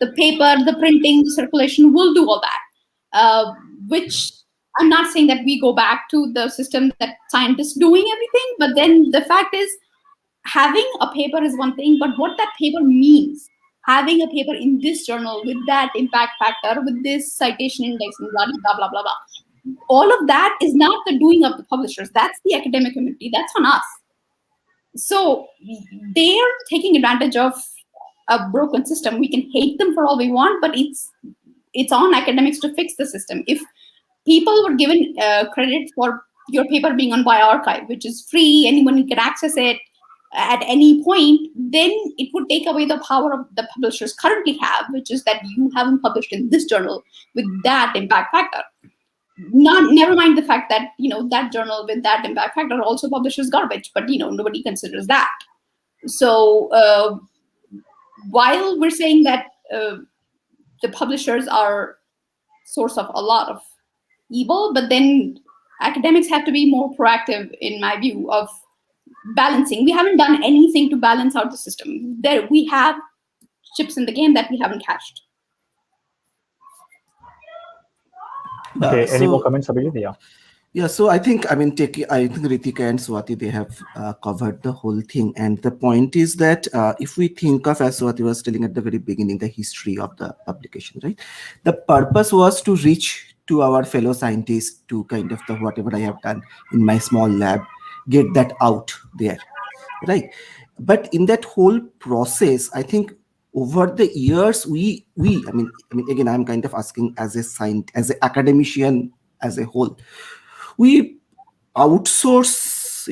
the paper, the printing, the circulation. We'll do all that. Which I'm not saying that we go back to the system that scientists doing everything, but then the fact is, having a paper is one thing, but what that paper means, having a paper in this journal with that impact factor, with this citation index, and blah, blah, blah, blah, blah. All of that is not the doing of the publishers. That's the academic community. That's on us. So they're taking advantage of a broken system. We can hate them for all we want, but it's on academics to fix the system. If people were given credit for your paper being on Bioarchive, which is free, anyone can access it at any point, then it would take away the power of the publishers currently have, which is that you haven't published in this journal with that impact factor. Never mind the fact that that journal with that impact factor also publishes garbage, but nobody considers that. So while we're saying that the publishers are source of a lot of evil, but then academics have to be more proactive, in my view, of balancing. We haven't done anything to balance out the system. There we have chips in the game that we haven't cashed. Okay, any more comments, Abhijit? Yeah, so I think Reeteka and Swati, they have covered the whole thing. And the point is that if we think of, as Swati was telling at the very beginning, the history of the publication, right? The purpose was to reach to our fellow scientists, to kind of whatever I have done in my small lab, get that out there, right? But in that whole process, I think over the years, we I mean, again, I'm kind of asking as a scientist, as an academician, as a whole, we outsource,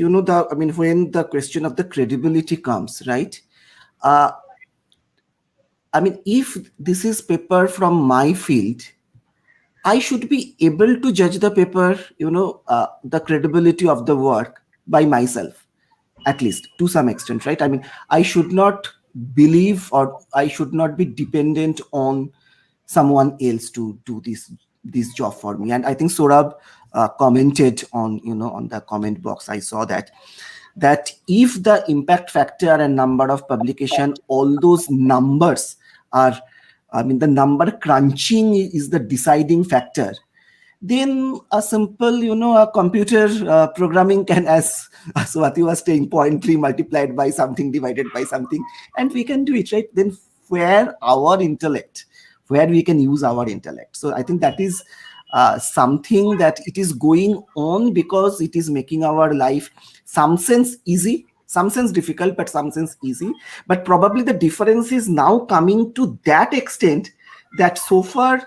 when the question of the credibility comes, right? If this is paper from my field, I should be able to judge the paper, the credibility of the work by myself, at least to some extent, right? I should not believe, or I should not be dependent on someone else to do this job for me. And I think Saurabh commented on the comment box. I saw that if the impact factor and number of publication, all those numbers are, the number crunching is the deciding factor, then a simple, a computer programming can, as Swati was saying, 0.3 multiplied by something divided by something, and we can do it, right? Then where we can use our intellect. So I think that is something that it is going on, because it is making our life some sense easy, some sense difficult, but some sense easy. But probably the difference is now coming to that extent that so far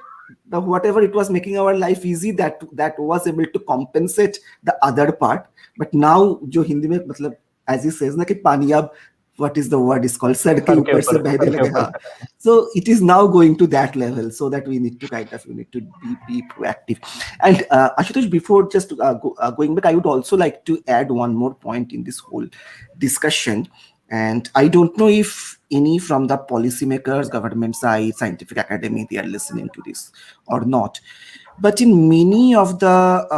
the whatever it was making our life easy, that was able to compensate the other part. But now jo Hindi mein matlab, as he says na ki pani ab, what is the word is called, sar ke upar se behne lage. Ha. So it is now going to that level, so that we need to be proactive. And Ashutosh, before just going back, I would also like to add one more point in this whole discussion. And I don't know if any from the policymakers, government side, scientific academy, they are listening to this or not. But in many of the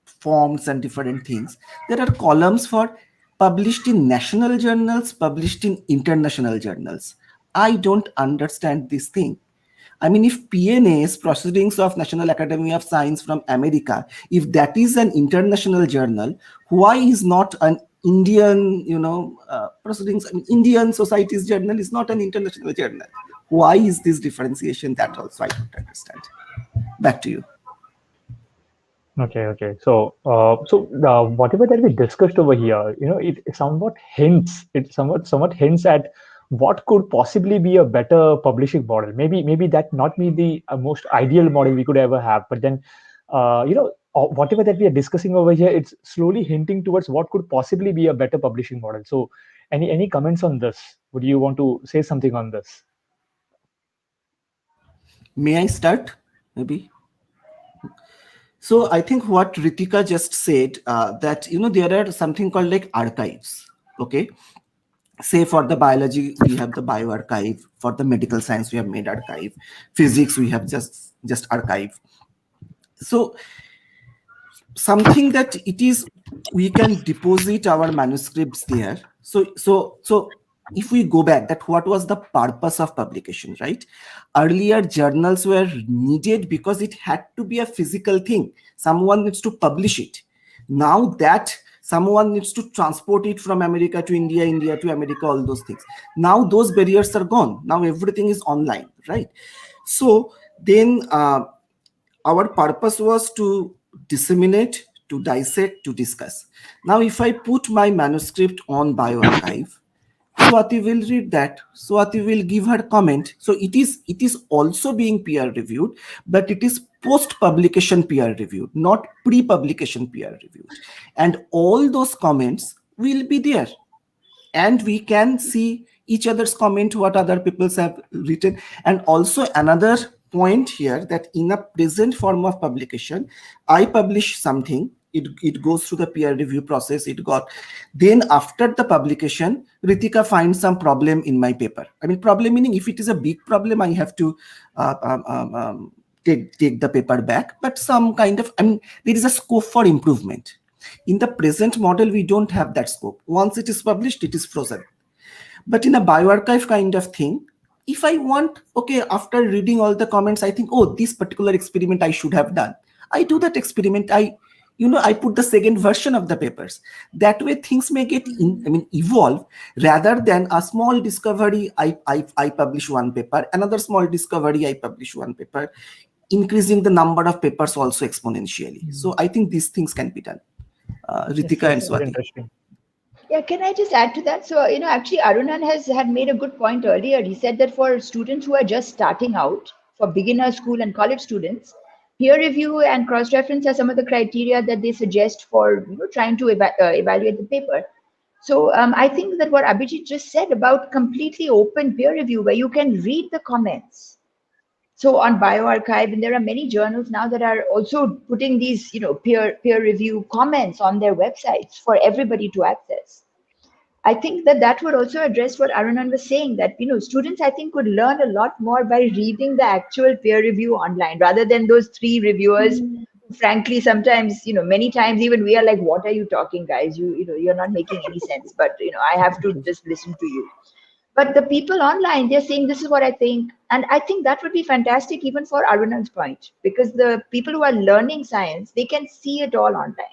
forms and different things, there are columns for published in national journals, published in international journals. I don't understand this thing. I mean, if PNA's, Proceedings of National Academy of Science from America, if that is an international journal, why is not an Indian, proceedings, Indian Society's journal is not an international journal? Why is this differentiation? That also I don't understand. Back to you. Okay. So, whatever that we discussed over here, it somewhat hints at what could possibly be a better publishing model. Maybe that not be the most ideal model we could ever have, but then, whatever that we are discussing over here, it's slowly hinting towards what could possibly be a better publishing model. So, any comments on this? Would you want to say something on this? May I start? Maybe. So I think what Reeteka just said, that there are something called like archives. Okay. Say for the biology, we have the bioarchive. For the medical science, we have medRxiv. Physics, we have just archive. So something that we can deposit our manuscripts there. So if we go back, that what was the purpose of publication, right? Earlier journals were needed because it had to be a physical thing. Someone needs to publish it. Now that someone needs to transport it from America to India, India to America, all those things. Now those barriers are gone. Now everything is online, right? So then our purpose was to disseminate, to dissect, to discuss. Now, if I put my manuscript on Bioarchive, Swati will read that. Swati will give her comment. So it is also being peer reviewed, but it is post-publication peer reviewed, not pre-publication peer reviewed. And all those comments will be there. And we can see each other's comment, what other people have written. And also another point here, that in a present form of publication, I publish something, it goes through the peer review process, then after the publication, Reeteka finds some problem in my paper. I mean, problem meaning if it is a big problem, I have to take the paper back, but some kind of, there is a scope for improvement. In the present model, we don't have that scope. Once it is published, it is frozen. But in a bioarchive kind of thing, if I want, okay, after reading all the comments, I think, oh, this particular experiment I should have done. I do that experiment. I put the second version of the papers. That way things may get evolve, rather than a small discovery, I publish one paper, another small discovery, I publish one paper, increasing the number of papers also exponentially. So I think these things can be done. Reeteka and Swati. Interesting. Yeah, can I just add to that? So, actually, Arunan had made a good point earlier. He said that for students who are just starting out, for beginner school and college students, peer review and cross-reference are some of the criteria that they suggest for trying to evaluate the paper. So I think that what Abhijit just said about completely open peer review, where you can read the comments. So on Bioarchive, and there are many journals now that are also putting these, peer review comments on their websites for everybody to access. I think that would also address what Arunan was saying, that, students, I think, could learn a lot more by reading the actual peer review online, rather than those 3 reviewers. Frankly, sometimes, many times even we are like, what are you talking, guys? You're not making any sense, but, I have to just listen to you. But the people online, they're saying, this is what I think. And I think that would be fantastic, even for Arunan's point, because the people who are learning science, they can see it all online.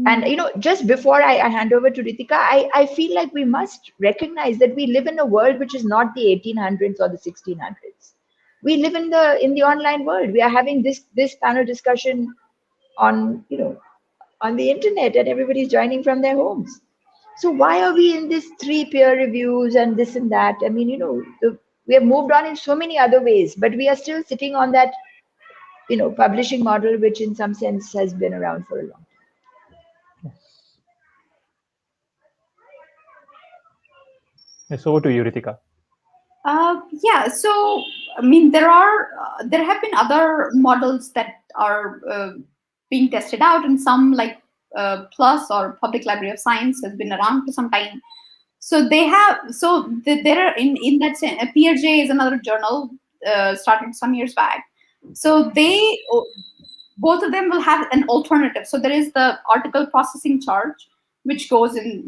And, just before I hand over to Reeteka, I feel like we must recognize that we live in a world which is not the 1800s or the 1600s. We live in the online world. We are having this panel discussion on, on the internet, and everybody's joining from their homes. So why are we in this 3 peer reviews and this and that? I mean, We have moved on in so many other ways, but we are still sitting on that, publishing model, which in some sense has been around for a long time. Yes, over to you, Reeteka. Yeah, so I mean, there have been other models that are being tested out, and some like PLUS or Public Library of Science has been around for some time. So there are in that sense, PRJ is another journal started some years back. So both of them will have an alternative. So there is the article processing charge, which goes in,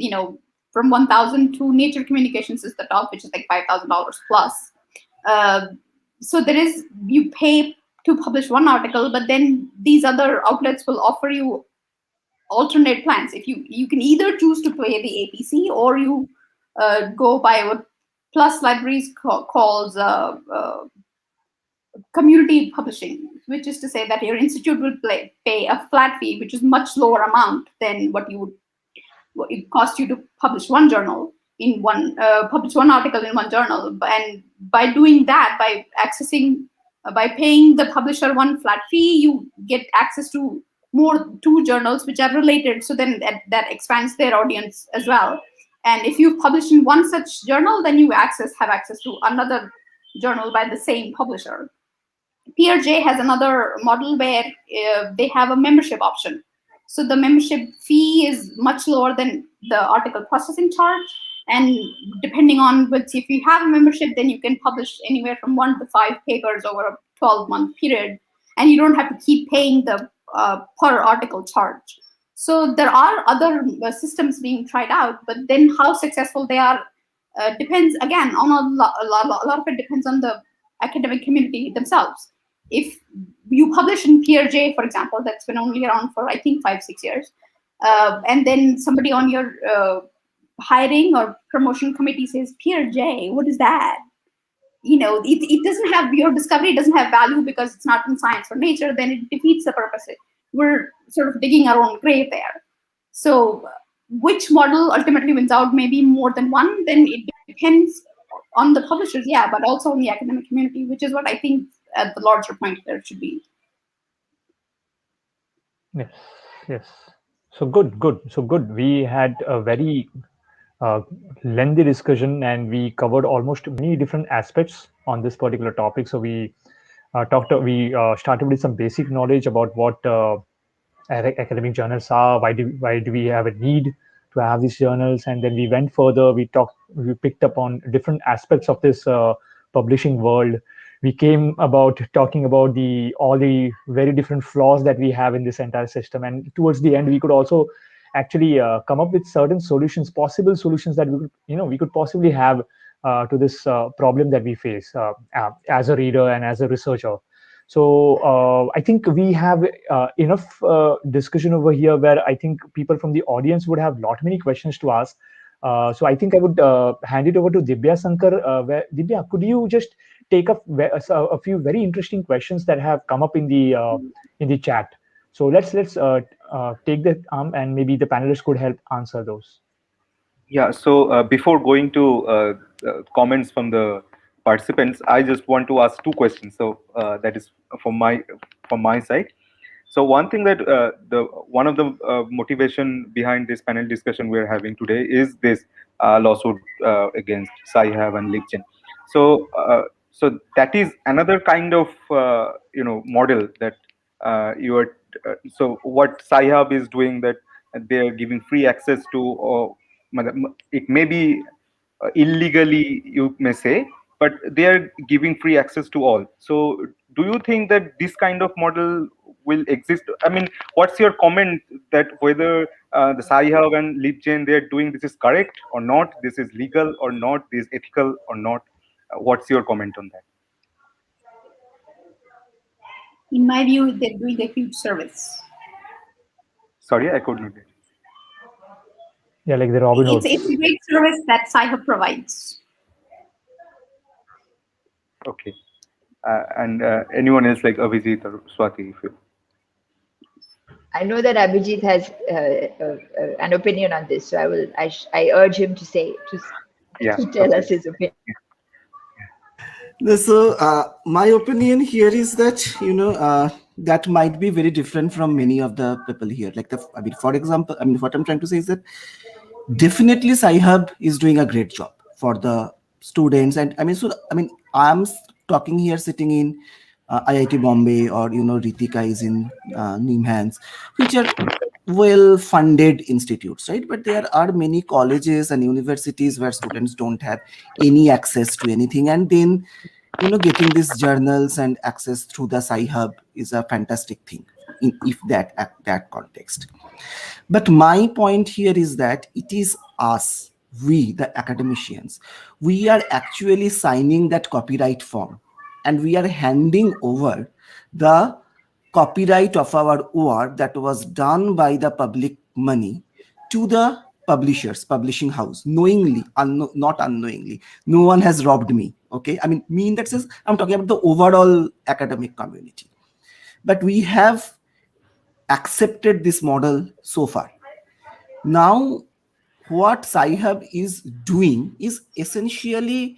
from 1,000 to Nature Communications is the top, which is like $5,000 plus. So you pay to publish one article, but then these other outlets will offer you alternate plans. If you can either choose to pay the APC, or you go by what PLUS Libraries calls community publishing, which is to say that your institute will pay a flat fee, which is much lower amount than what it costs you to publish one article in one journal. And by doing that, by paying the publisher one flat fee, you get access to two journals which are related. So then that expands their audience as well. And if you publish in one such journal, then you have access to another journal by the same publisher. PRJ has another model where they have a membership option. So the membership fee is much lower than the article processing charge. And depending on if you have a membership, then you can publish anywhere from 1 to 5 papers over a 12-month period. And you don't have to keep paying the per article charge. So there are other systems being tried out, but then how successful they are depends, again, on a lot of it depends on the academic community themselves. If you publish in PRJ, for example, that's been only around for, I think, 5-6 years, and then somebody on your hiring or promotion committee says, PRJ, what is that? It doesn't have, your discovery doesn't have value because it's not in Science or Nature, then it defeats the purpose. We're sort of digging our own grave there. So which model ultimately wins out? Maybe more than one, then it depends on the publishers, yeah, but also on the academic community, which is what I think at the larger point there should be. Yes. So good. We had a very lengthy discussion, and we covered almost many different aspects on this particular topic. So we started with some basic knowledge about what academic journals are, why do we have a need to have these journals, and then we went further. We picked up on different aspects of this publishing world. We came about talking about all the very different flaws that we have in this entire system, and towards the end we could also actually come up with certain possible solutions that we could possibly have to this problem that we face as a reader and as a researcher. So I think we have enough discussion over here where I think people from the audience would have many questions to ask. So I think I would hand it over to Divya Sankar. Divya, could you just take up a few very interesting questions that have come up in the chat? So let's take that and maybe the panelists could help answer those. Yeah. So before going to comments from the participants, I just want to ask 2 questions. So that is from my side. So one thing that one of the motivation behind this panel discussion we are having today is this lawsuit against Sci-Hub and LibGen. So so that is another kind of model that you are. So what Sci-Hub is doing, that they are giving free access to. It may be illegally, you may say, but they are giving free access to all. So do you think that this kind of model will exist? I mean, what's your comment that whether the Sci-Hub and LibGen, they are doing this is correct or not, this is legal or not, this is ethical or not? What's your comment on that? In my view, they're doing a huge service. Sorry, I could not get it. Yeah, like the Robin Hood. It's a great service that Sci-Hub provides. Okay. And anyone else, like Abhijit or Swati, if you... I know that Abhijit has an opinion on this, so I urge him to tell us his opinion. So my opinion here is that that might be very different from many of the people here. Like for example, what I'm trying to say is that definitely Sci-Hub is doing a great job for the students, and I'm talking here sitting in IIT Bombay, or Reeteka is in NIMHANS, which are well funded institutes, right? But there are many colleges and universities where students don't have any access to anything, and then getting these journals and access through the Sci-Hub is a fantastic thing in if that context. But my point here is that it is us, we, the academicians, we are actually signing that copyright form, and we are handing over the copyright of our work that was done by the public money to the publishers, publishing house, knowingly, not unknowingly. No one has robbed me. Okay, me in that sense, I'm talking about the overall academic community. But we have accepted this model so far. Now, what Sci-Hub is doing is essentially,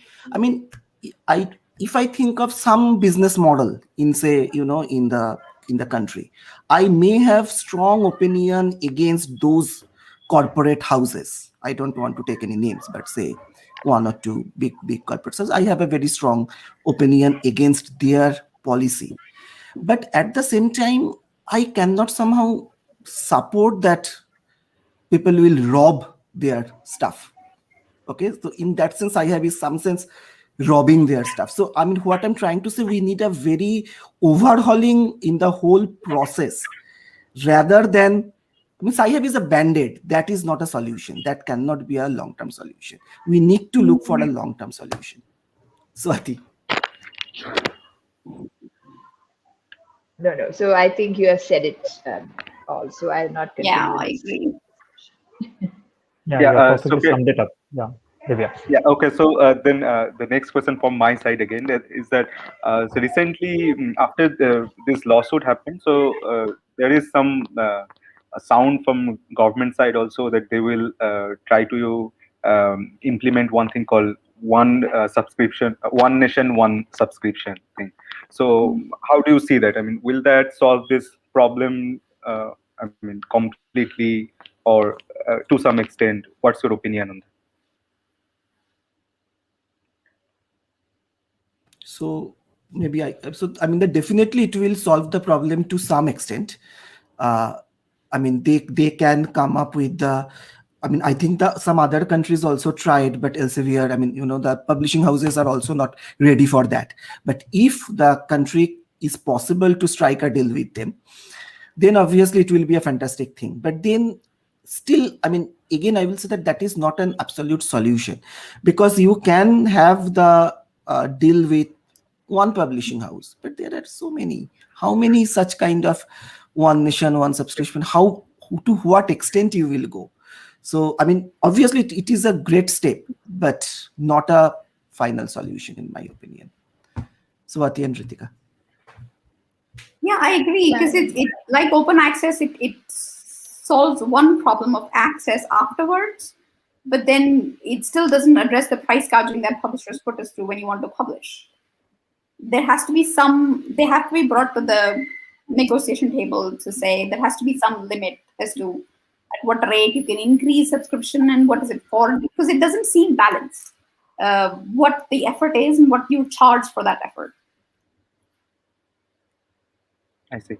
if I think of some business model in, say, in the country, I may have strong opinion against those corporate houses. I don't want to take any names, but say one or two big corporate houses. I have a very strong opinion against their policy. But at the same time, I cannot somehow support that people will rob their stuff. Okay, so in that sense, I have in some sense robbing their stuff. So what I'm trying to say, we need a very overhauling in the whole process, rather than Sci-Hub is a band-aid. That is not a solution. That cannot be a long-term solution. We need to look for a long-term solution. Swati. No. So I think you have said it all. So I'll not continue. Yeah, I agree. Yeah, you perfectly summed it up. Yeah. Yeah. Okay. So then the next question from my side again is that so recently after this lawsuit happened, so there is some a sound from government side also that they will try to implement one thing called one subscription, one nation, one subscription thing. So how do you see that? Will that solve this problem? Completely or to some extent? What's your opinion on that? So maybe definitely it will solve the problem to some extent. They can come up with the. I think that some other countries also tried, but Elsevier, the publishing houses are also not ready for that. But if the country is possible to strike a deal with them, then obviously it will be a fantastic thing. But then still, again, I will say that is not an absolute solution, because you can have the deal with one publishing house, but there are so many. How many such kind of one nation, one subscription? How, to what extent you will go? So, obviously it is a great step, but not a final solution in my opinion. Swati and Reeteka. Yeah, I agree, because it like open access, it solves one problem of access afterwards, but then it still doesn't address the price gouging that publishers put us through when you want to publish. There has to be they have to be brought to the negotiation table to say there has to be some limit as to at what rate you can increase subscription and what is it for, because it doesn't seem balanced what the effort is and what you charge for that effort. I see.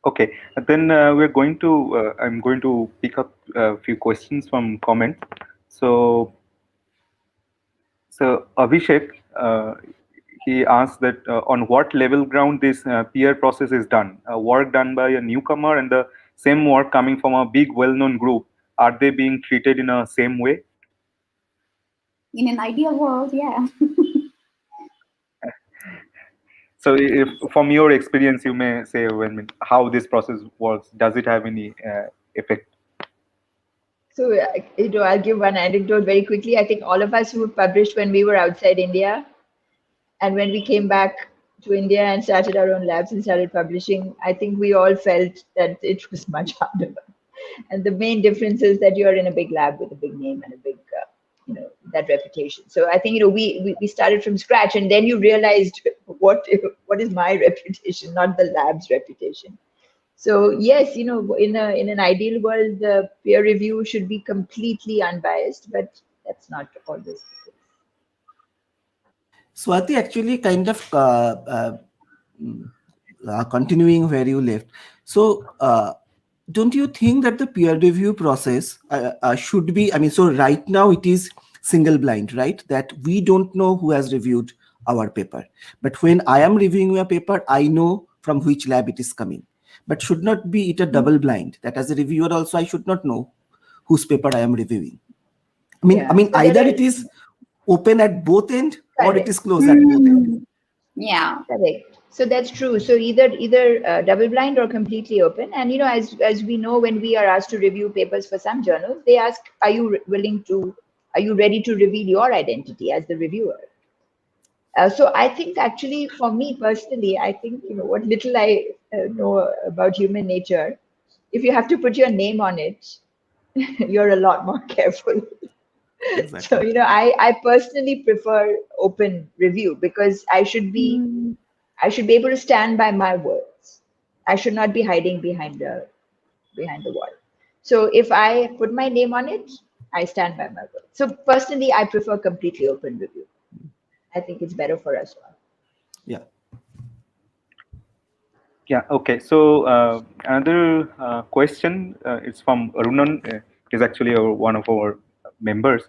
Okay, then we're going to. I'm going to pick up a few questions from comments. So Abhishek, he asked that on what level ground this peer process is done. Work done by a newcomer and the same work coming from a big, well-known group. Are they being treated in a same way? In an ideal world, yeah. So, if from your experience, you may say how this process works. Does it have any effect? So, I'll give one anecdote very quickly. I think all of us who published when we were outside India, and when we came back to India and started our own labs and started publishing, I think we all felt that it was much harder. And the main difference is that you are in a big lab with a big name and a big, that reputation. So I think, we started from scratch, and then you realized what is my reputation, not the lab's reputation. So yes, in an ideal world, the peer review should be completely unbiased, but that's not always the case. Swati, actually kind of continuing where you left. So don't you think that the peer review process should be, so right now it is single blind, right? That we don't know who has reviewed our paper. But when I am reviewing your paper, I know from which lab it is coming. But should not be it a double blind, that as a reviewer also I should not know whose paper I am reviewing. So either it is open at both ends or it is closed at both ends. Yeah. Correct. So that's true. So either double blind or completely open. And as we know, when we are asked to review papers for some journals, they ask, are you ready to reveal your identity as the reviewer? So I think actually, for me personally, I think what little I know about human nature, if you have to put your name on it, you're a lot more careful. Exactly. So I personally prefer open review, because I should be able to stand by my words. I should not be hiding behind the wall. So if I put my name on it, I stand by my words. So personally, I prefer completely open review. I think it's better for us all. Yeah. Yeah. Okay. So another question is from Arunan. Is actually one of our members.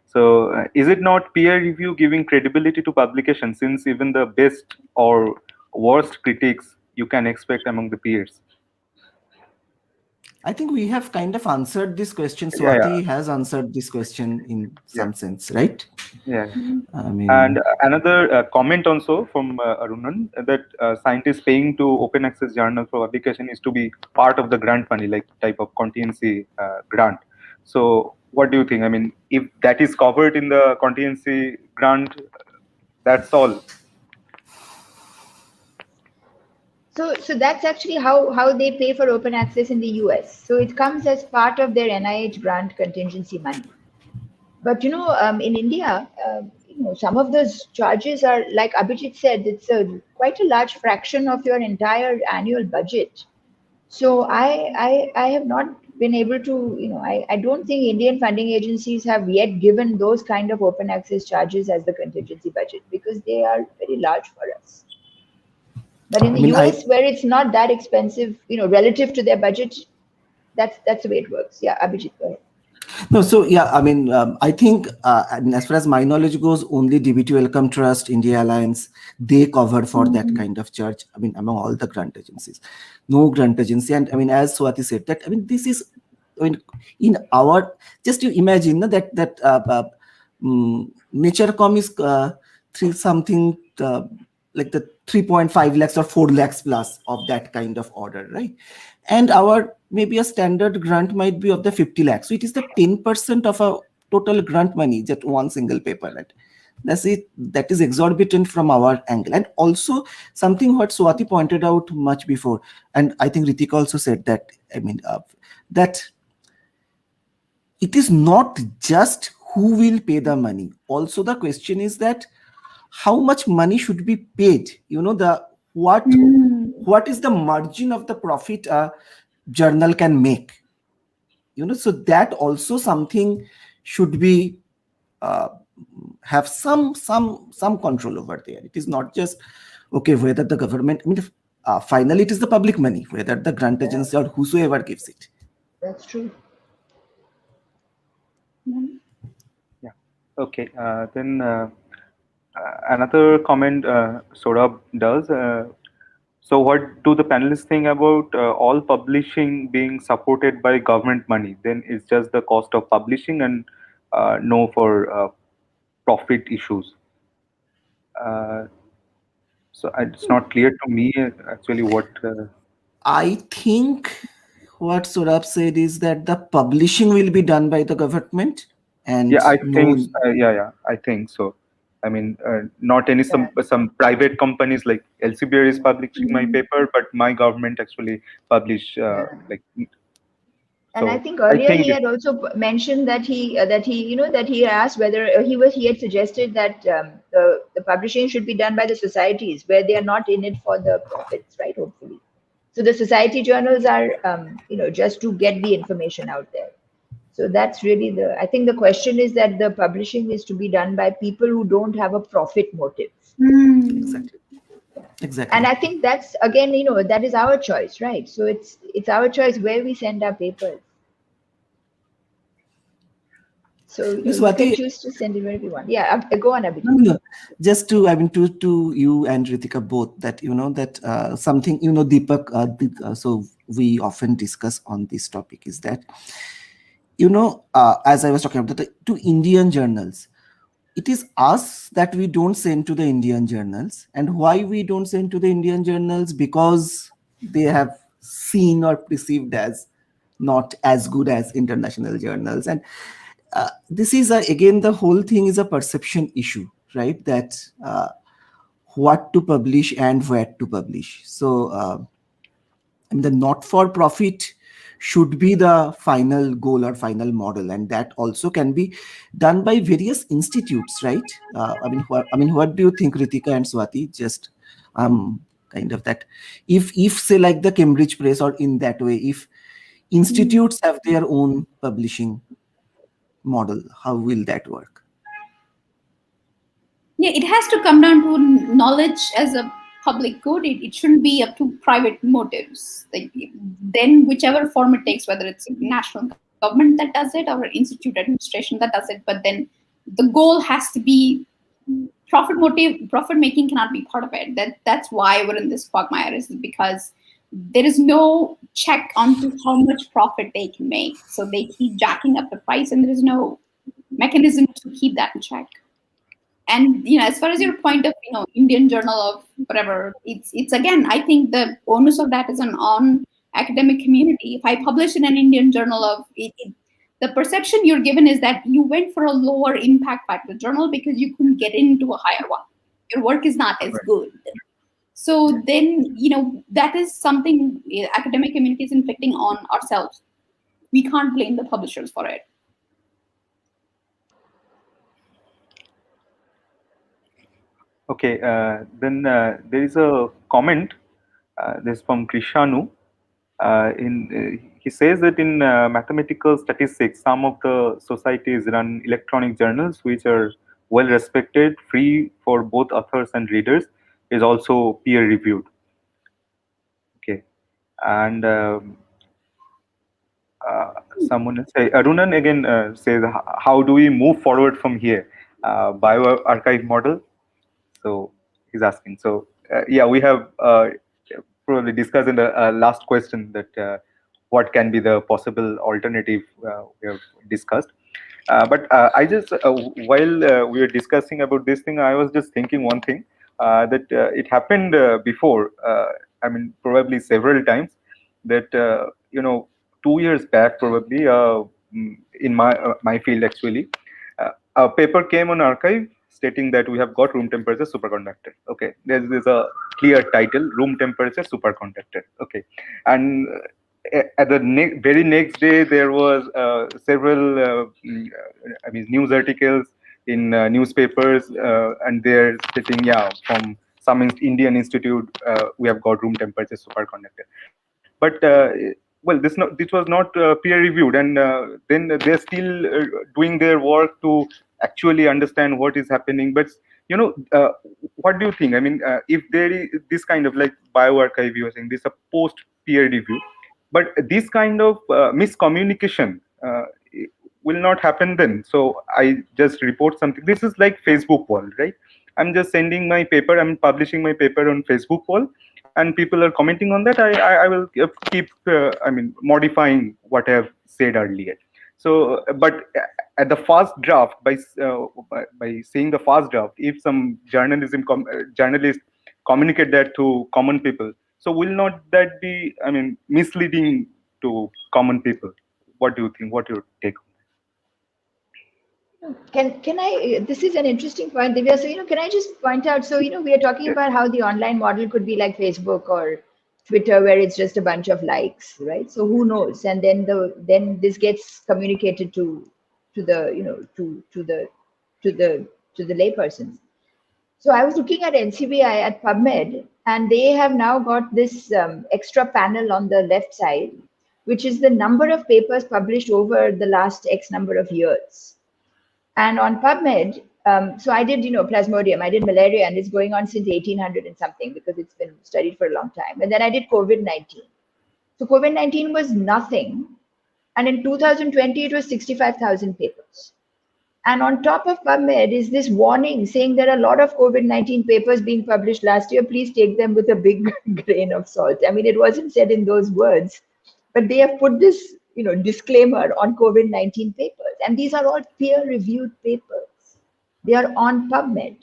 So is it not peer review giving credibility to publication, since even the best or worst critics you can expect among the peers? I think we have kind of answered this question. Yeah, Swati has answered this question in some sense, right? Yeah. I And another comment also from Arunan, that scientists paying to open access journal for publication is to be part of the grant money, like type of contingency grant. So what do you think? I mean, if that is covered in the contingency grant, that's all. So that's actually how they pay for open access in the US. So it comes as part of their NIH grant contingency money. But in India, some of those charges are, like Abhijit said, it's quite a large fraction of your entire annual budget. So I have not been able to, I don't think Indian funding agencies have yet given those kind of open access charges as the contingency budget, because they are very large for us. But in the US, where it's not that expensive, relative to their budget, that's the way it works. Yeah, Abhijit, go ahead. No, so yeah, I think as far as my knowledge goes, only DBT Wellcome Trust, India Alliance, they cover for that kind of charge. Among all the grant agencies, no grant agency. And as Swati said, that this is, in our, just you imagine that NatureCom is 3 something like the 3.5 lakhs or 4 lakhs plus of that kind of order, right? And our maybe a standard grant might be of the 50 lakhs. So it is the 10% of a total grant money, just one single paper, right? That's it. That is exorbitant from our angle. And also something what Swati pointed out much before, and I think Reeteka also said that, that it is not just who will pay the money. Also the question is that how much money should be paid, what is the margin of the profit a journal can make, so that also something should be have some control over there. It is not just whether the government, finally it is the public money, whether the grant agency or whosoever gives it. That's true. Yeah. Okay. Then another comment Saurabh does. So what do the panelists think about all publishing being supported by government money? Then it's just the cost of publishing and no for profit issues. So it's not clear to me actually what. I think what Saurabh said is that the publishing will be done by the government, and yeah, I think I think so. I mean, not any some private companies like LCBR is publishing my paper, but my government actually publish like. And So I think earlier think he had also mentioned that he asked whether he had suggested that the publishing should be done by the societies where they are not in it for the profits, right? Hopefully, so the society journals are just to get the information out there. So that's really I think the question is that the publishing is to be done by people who don't have a profit motive. Exactly. Exactly. And I think that's again, that is our choice, right? So it's our choice where we send our papers. So you can choose to send it wherever you want. Yeah, go on, Abhijit. No. Just to, I mean, to you and Reeteka both, that that something Deepak. So we often discuss on this topic is that as I was talking about to Indian journals, it is us that we don't send to the Indian journals, and why we don't send to the Indian journals, because they have seen or perceived as not as good as international journals. And this is again, the whole thing is a perception issue, right? That what to publish and where to publish. So and the not for profit should be the final goal or final model, and that also can be done by various institutes, right? What do you think, Reeteka and Swati? Just kind of that, if say like the Cambridge Press, or in that way, if institutes have their own publishing model, how will that work? Yeah, it has to come down to knowledge as a public good. It shouldn't be up to private motives. Like, then whichever form it takes, whether it's a national government that does it or an institute administration that does it, but then the goal has to be profit motive. Profit making cannot be part of it. That's why we're in this quagmire, is because there is no check onto how much profit they can make. So they keep jacking up the price, and there is no mechanism to keep that in check. And as far as your point of Indian Journal of whatever, it's again, I think the onus of that is on academic community. If I publish in an Indian Journal of the perception you're given is that you went for a lower impact factor journal because you couldn't get into a higher one. Your work is not as good. So then that is something academic community is inflicting on ourselves. We can't blame the publishers for it. Okay, then there is a comment. This is from Krishanu. He says that in mathematical statistics, some of the societies run electronic journals which are well respected, free for both authors and readers, is also peer reviewed. Okay, and someone say Arunan again says, how do we move forward from here? Bioarchive model. So he's asking. So yeah, we have probably discussed in the last question that what can be the possible alternative we have discussed. But I just while we were discussing about this thing, I was just thinking one thing that it happened before. I mean, probably several times. That 2 years back, probably in my field actually, a paper came on archive stating that we have got room temperature superconductor. Okay, there's a clear title: room temperature superconductor. Okay, and at the very next day there was several news articles in newspapers, and they're stating, yeah, from some Indian institute we have got room temperature superconductor. But well, this was not peer reviewed, and then they're still doing their work to actually understand what is happening. But what do you think? I mean, if there is this kind of, like Bioarchive, you are saying this is a post peer review, but this kind of miscommunication will not happen then. So I just report something. This is like Facebook wall, right? I'm just sending my paper, I'm publishing my paper on Facebook wall, and people are commenting on that. I will keep modifying what I have said earlier. So but at the first draft, by saying the first draft, if some journalist communicate that to common people, so will not that be misleading to common people? What do you think? What your take? Can I? This is an interesting point, Divya. So can I just point out? So we are talking about how the online model could be like Facebook or Twitter where it's just a bunch of likes, right? So who knows? And then this gets communicated to the laypersons. So I was looking at NCBI at PubMed, and they have now got this extra panel on the left side, which is the number of papers published over the last X number of years. And on PubMed, so I did, Plasmodium, I did malaria, and it's going on since 1800 and something because it's been studied for a long time. And then I did COVID-19. So COVID-19 was nothing. And in 2020, it was 65,000 papers. And on top of PubMed is this warning saying there are a lot of COVID-19 papers being published last year. Please take them with a big grain of salt. I mean, it wasn't said in those words, but they have put this, disclaimer on COVID-19 papers. And these are all peer-reviewed papers. They are on PubMed.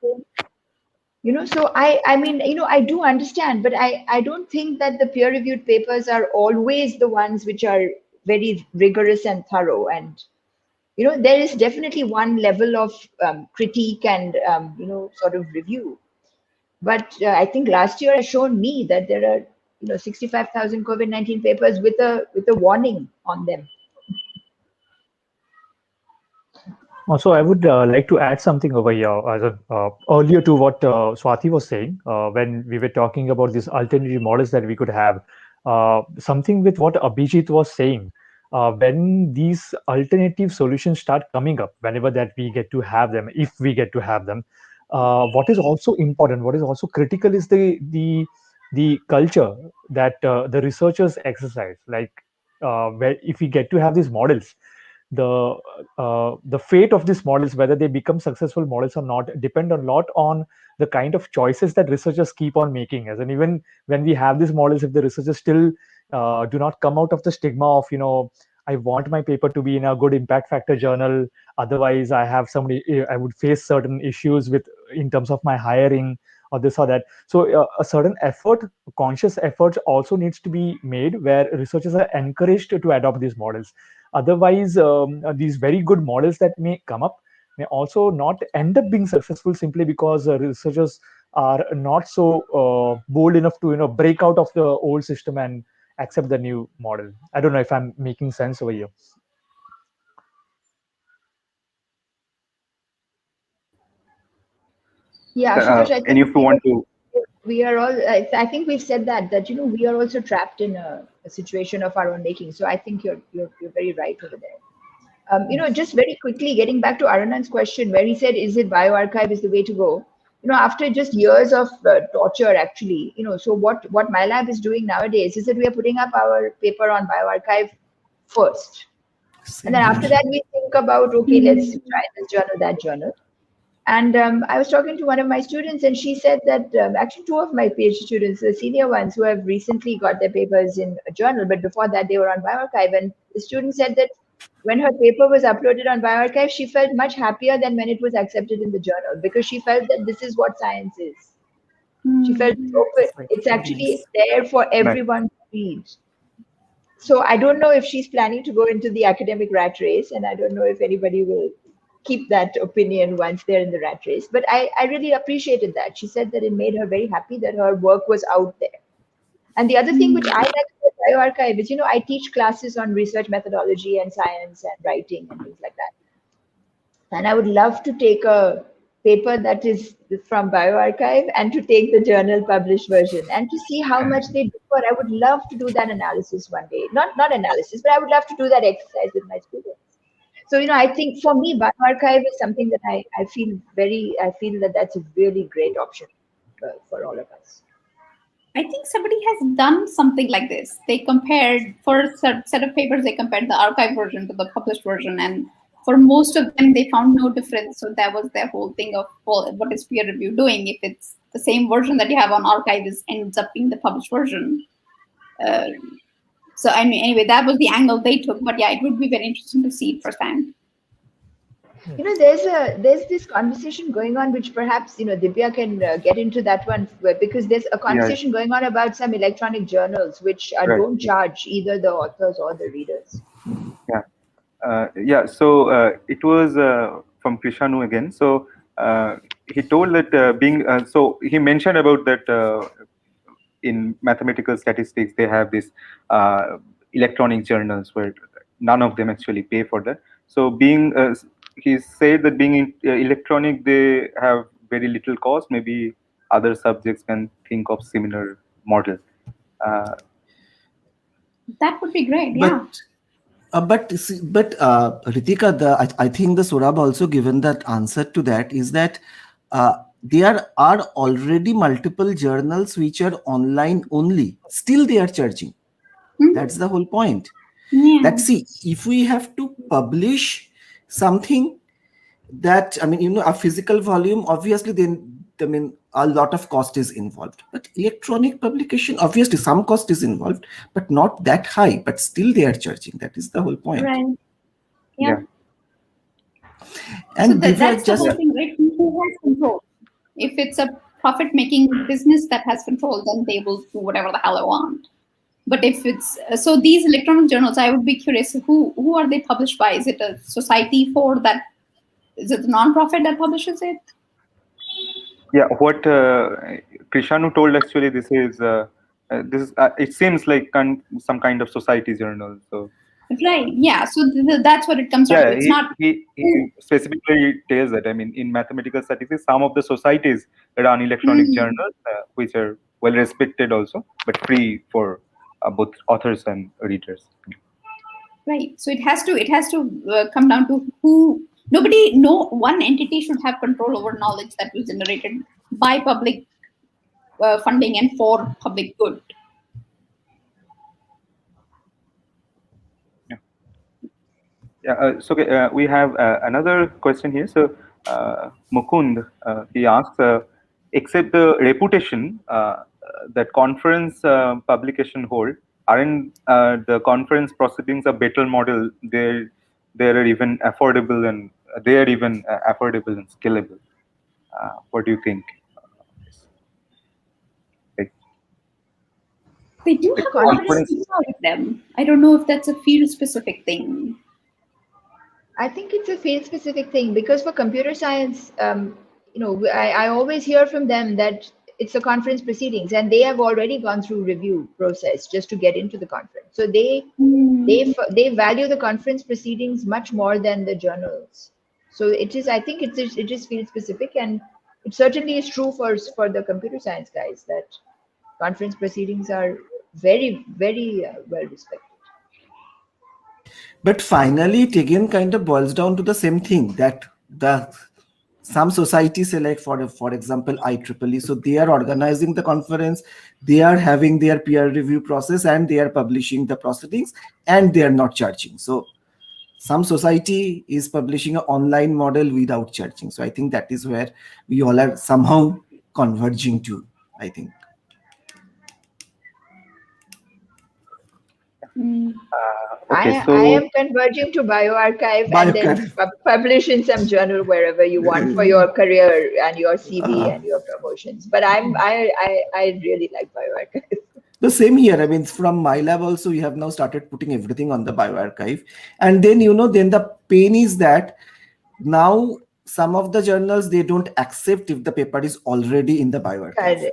So I mean, I do understand, but I don't think that the peer-reviewed papers are always the ones which are very rigorous and thorough. And there is definitely one level of critique and sort of review. But I think last year has shown me that there are 65,000 COVID-19 papers with a warning on them. Also, I would like to add something over here, as earlier to what Swati was saying when we were talking about these alternative models that we could have. Something with what Abhijit was saying. When these alternative solutions start coming up, whenever that we get to have them, if we get to have them, what is also important, what is also critical is the culture that the researchers exercise. Like where if we get to have these models, the fate of these models, whether they become successful models or not, depend a lot on the kind of choices that researchers keep on making. As and even when we have these models, if the researchers still do not come out of the stigma of I want my paper to be in a good impact factor journal, otherwise I would face certain issues with in terms of my hiring or this or that. So a certain effort, conscious effort also needs to be made where researchers are encouraged to adopt these models. Otherwise these very good models that may come up may also not end up being successful simply because researchers are not so bold enough to break out of the old system and accept the new model. I don't know if I'm making sense over here. Yeah, Ashutosh, I think if you want to, we are all. I think we've said that we are also trapped in a situation of our own making. So I think you're very right over there. Just very quickly getting back to Aranand's question, where he said, "Is it bioarchive is the way to go?" After just years of torture, actually, so what my lab is doing nowadays is that we are putting up our paper on bioarchive first, and then after that we think about, okay, let's try this journal, that journal. And I was talking to one of my students, and she said that actually two of my PhD students, the senior ones who have recently got their papers in a journal, but before that they were on bioarchive, and the student said that when her paper was uploaded on bioarchive, she felt much happier than when it was accepted in the journal, because she felt that this is what science is. She felt open. It's actually there for everyone to read. So I don't know if she's planning to go into the academic rat race, and I don't know if anybody will keep that opinion once they're in the rat race. But I really appreciated that. She said that it made her very happy that her work was out there. And the other thing which I like about bioarchive is, I teach classes on research methodology and science and writing and things like that. And I would love to take a paper that is from bioarchive and to take the journal published version and to see how much they differ. I would love to do that analysis one day. Not analysis, but I would love to do that exercise with my students. So, I think for me, bioarchive is something that I feel that that's a really great option for all of us. I think somebody has done something like this. They compared, for a set of papers, they compared the archive version to the published version. And for most of them, they found no difference. So that was their whole thing of, well, what is peer review doing if it's the same version that you have on archive ends up being the published version? So I mean, anyway, that was the angle they took. But yeah, it would be very interesting to see it firsthand. There's this conversation going on, which perhaps Divya can get into that one, because there's a conversation going on about some electronic journals which don't charge either the authors or the readers. So it was from Krishanu again. So he told that so he mentioned about that in mathematical statistics, they have this electronic journals where none of them actually pay for that. So being, he said that being electronic, they have very little cost. Maybe other subjects can think of similar model. That would be great. Yeah. But Reeteka, I think the Surab also given that answer to that is that there are already multiple journals which are online only. Still, they are charging. That's the whole point. Yeah. That see, if we have to publish something that, I mean, a physical volume, obviously, then a lot of cost is involved. But electronic publication, obviously, some cost is involved, but not that high. But still, they are charging. That is the whole point. Right. Yeah. And so that's the whole thing, right? Who has control? If it's a profit-making business that has control, then they will do whatever the hell they want. But if it's so, these electronic journals, I would be curious, who are they published by? Is it a society for that? Is it a non-profit that publishes it? Yeah, what Krishanu told, actually, this is it seems like some kind of society journal. So right, yeah. So that's what it comes down to. It's not. He specifically tells that. I mean, in mathematical statistics, some of the societies run electronic journals, which are well respected also, but free for both authors and readers. Right. So it has to come down to who. No one entity should have control over knowledge that was generated by public funding and for public good. Yeah. So we have another question here. So Mukund, he asks, except the reputation that conference publication hold, aren't the conference proceedings a better model? They are even affordable and scalable. What do you think? They do have a lot of stigma with them. I don't know if that's a field-specific thing. I think it's a field-specific thing because for computer science, I always hear from them that it's the conference proceedings, and they have already gone through review process just to get into the conference. So they value the conference proceedings much more than the journals. So it is. I think it is field-specific, and it certainly is true for the computer science guys that conference proceedings are very, very well respected. But finally, it again kind of boils down to the same thing that some societies, say like for example IEEE, so they are organizing the conference, they are having their peer review process, and they are publishing the proceedings, and they are not charging. So some society is publishing an online model without charging. So I think that is where we all are somehow converging to, I think. Okay, so I am converging to Bioarchive and then publish in some journal wherever you want for your career and your CV and your promotions. But I really like Bioarchive. The same here. I mean, from my lab also, we have now started putting everything on the Bioarchive. And then, then the pain is that now some of the journals, they don't accept if the paper is already in the Bioarchive.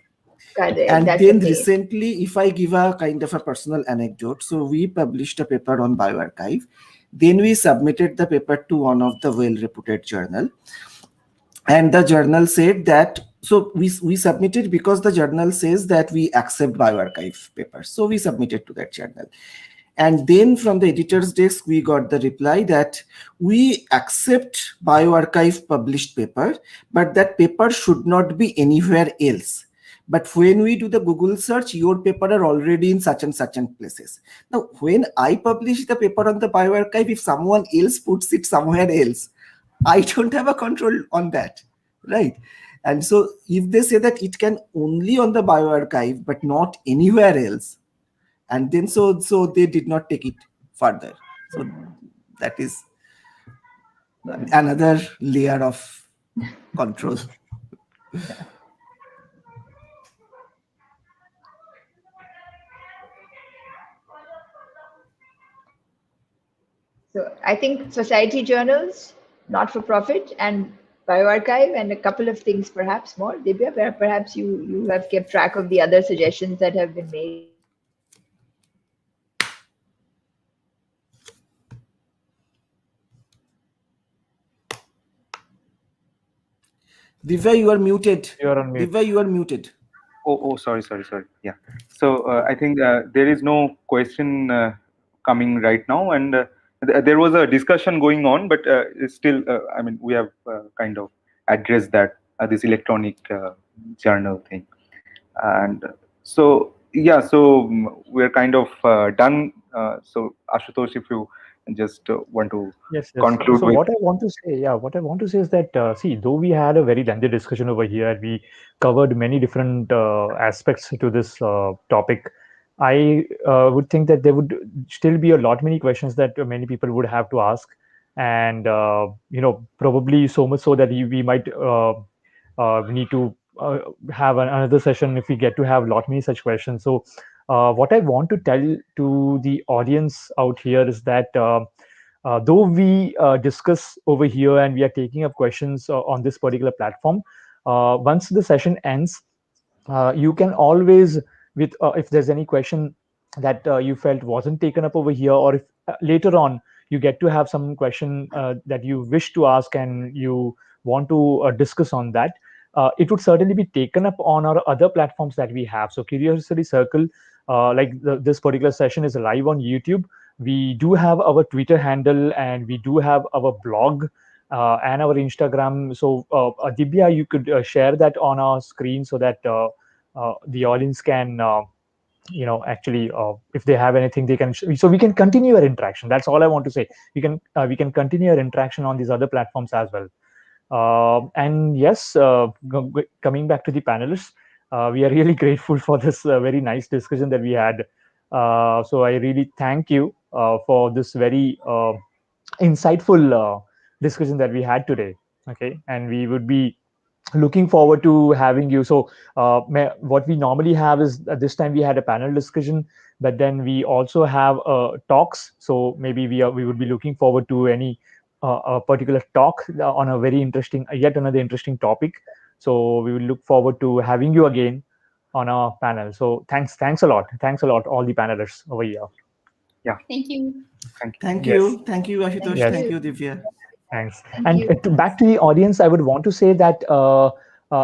Correct. And then recently, if I give a kind of a personal anecdote, so we published a paper on Bioarchive. Then we submitted the paper to one of the well-reputed journal. And the journal said that, so we submitted because the journal says that we accept Bioarchive papers. So we submitted to that journal. And then from the editor's desk, we got the reply that we accept Bioarchive published paper, but that paper should not be anywhere else. But when we do the Google search, your paper are already in such and such and places. Now, when I publish the paper on the Bioarchive, if someone else puts it somewhere else, I don't have a control on that, right? And so if they say that it can only on the Bioarchive, but not anywhere else, and then so they did not take it further. So that is another layer of control. So I think society journals, not for profit, and Bioarchive and a couple of things perhaps more. Divya, perhaps you have kept track of the other suggestions that have been made. Divya, you are muted. You are on mute. Divya, you are muted. Oh, sorry. Yeah. So I think there is no question coming right now, and there was a discussion going on, but it's still, I mean, we have kind of addressed that this electronic journal thing, and so yeah, so we're kind of done. So Ashutosh, if you just want to Yes. conclude So with. what I want to say is that see, though we had a very lengthy discussion over here, and we covered many different aspects to this topic. I would think that there would still be many questions that many people would have to ask, and probably so much so that we might need to have another session if we get to have many such questions. So what I want to tell to the audience out here is that though we discuss over here and we are taking up questions on this particular platform, once the session ends, you can always, with if there's any question that you felt wasn't taken up over here, or if later on you get to have some question that you wish to ask and you want to discuss on that, it would certainly be taken up on our other platforms that we have. So Curiosity Circle, this particular session is live on YouTube. We do have our Twitter handle, and we do have our blog and our Instagram. So Dibya, you could share that on our screen so that the audience can actually if they have anything they can so we can continue our interaction. That's all I want to say. We can continue our interaction on these other platforms as well. And yes, coming back to the panelists, we are really grateful for this very nice discussion that we had. So I really thank you for this very insightful discussion that we had today. Okay, and we would be looking forward to having you. So what we normally have is this time we had a panel discussion, but then we also have talks. So maybe we would be looking forward to any a particular talk on a very interesting, yet another interesting topic. So we will look forward to having you again on our panel. So thanks a lot, all the panelists over here. Yeah. Thank you. Thank Yes. you. Thank you, Ashutosh. Yes. Thank you, Divya. Thanks. Thank you. Back to the audience, I would want to say that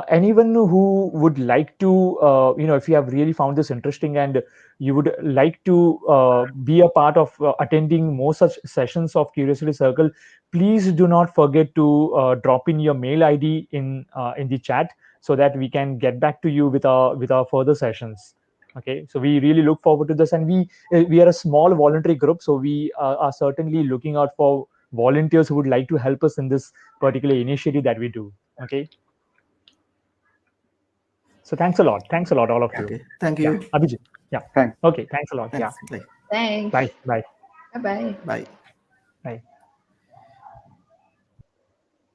anyone who would like to, if you have really found this interesting and you would like to be a part of attending more such sessions of Curiosity Circle, please do not forget to drop in your mail ID in the chat so that we can get back to you with our further sessions. Okay, so we really look forward to this, and we are a small voluntary group, so we are certainly looking out for volunteers who would like to help us in this particular initiative that we do. Okay. So thanks a lot, all of you. Okay. Thank you. Yeah, Abhijit. Yeah. Thanks. Okay. Thanks a lot. Thanks. Yeah. Bye. Thanks. Bye. Bye-bye. Bye. Bye.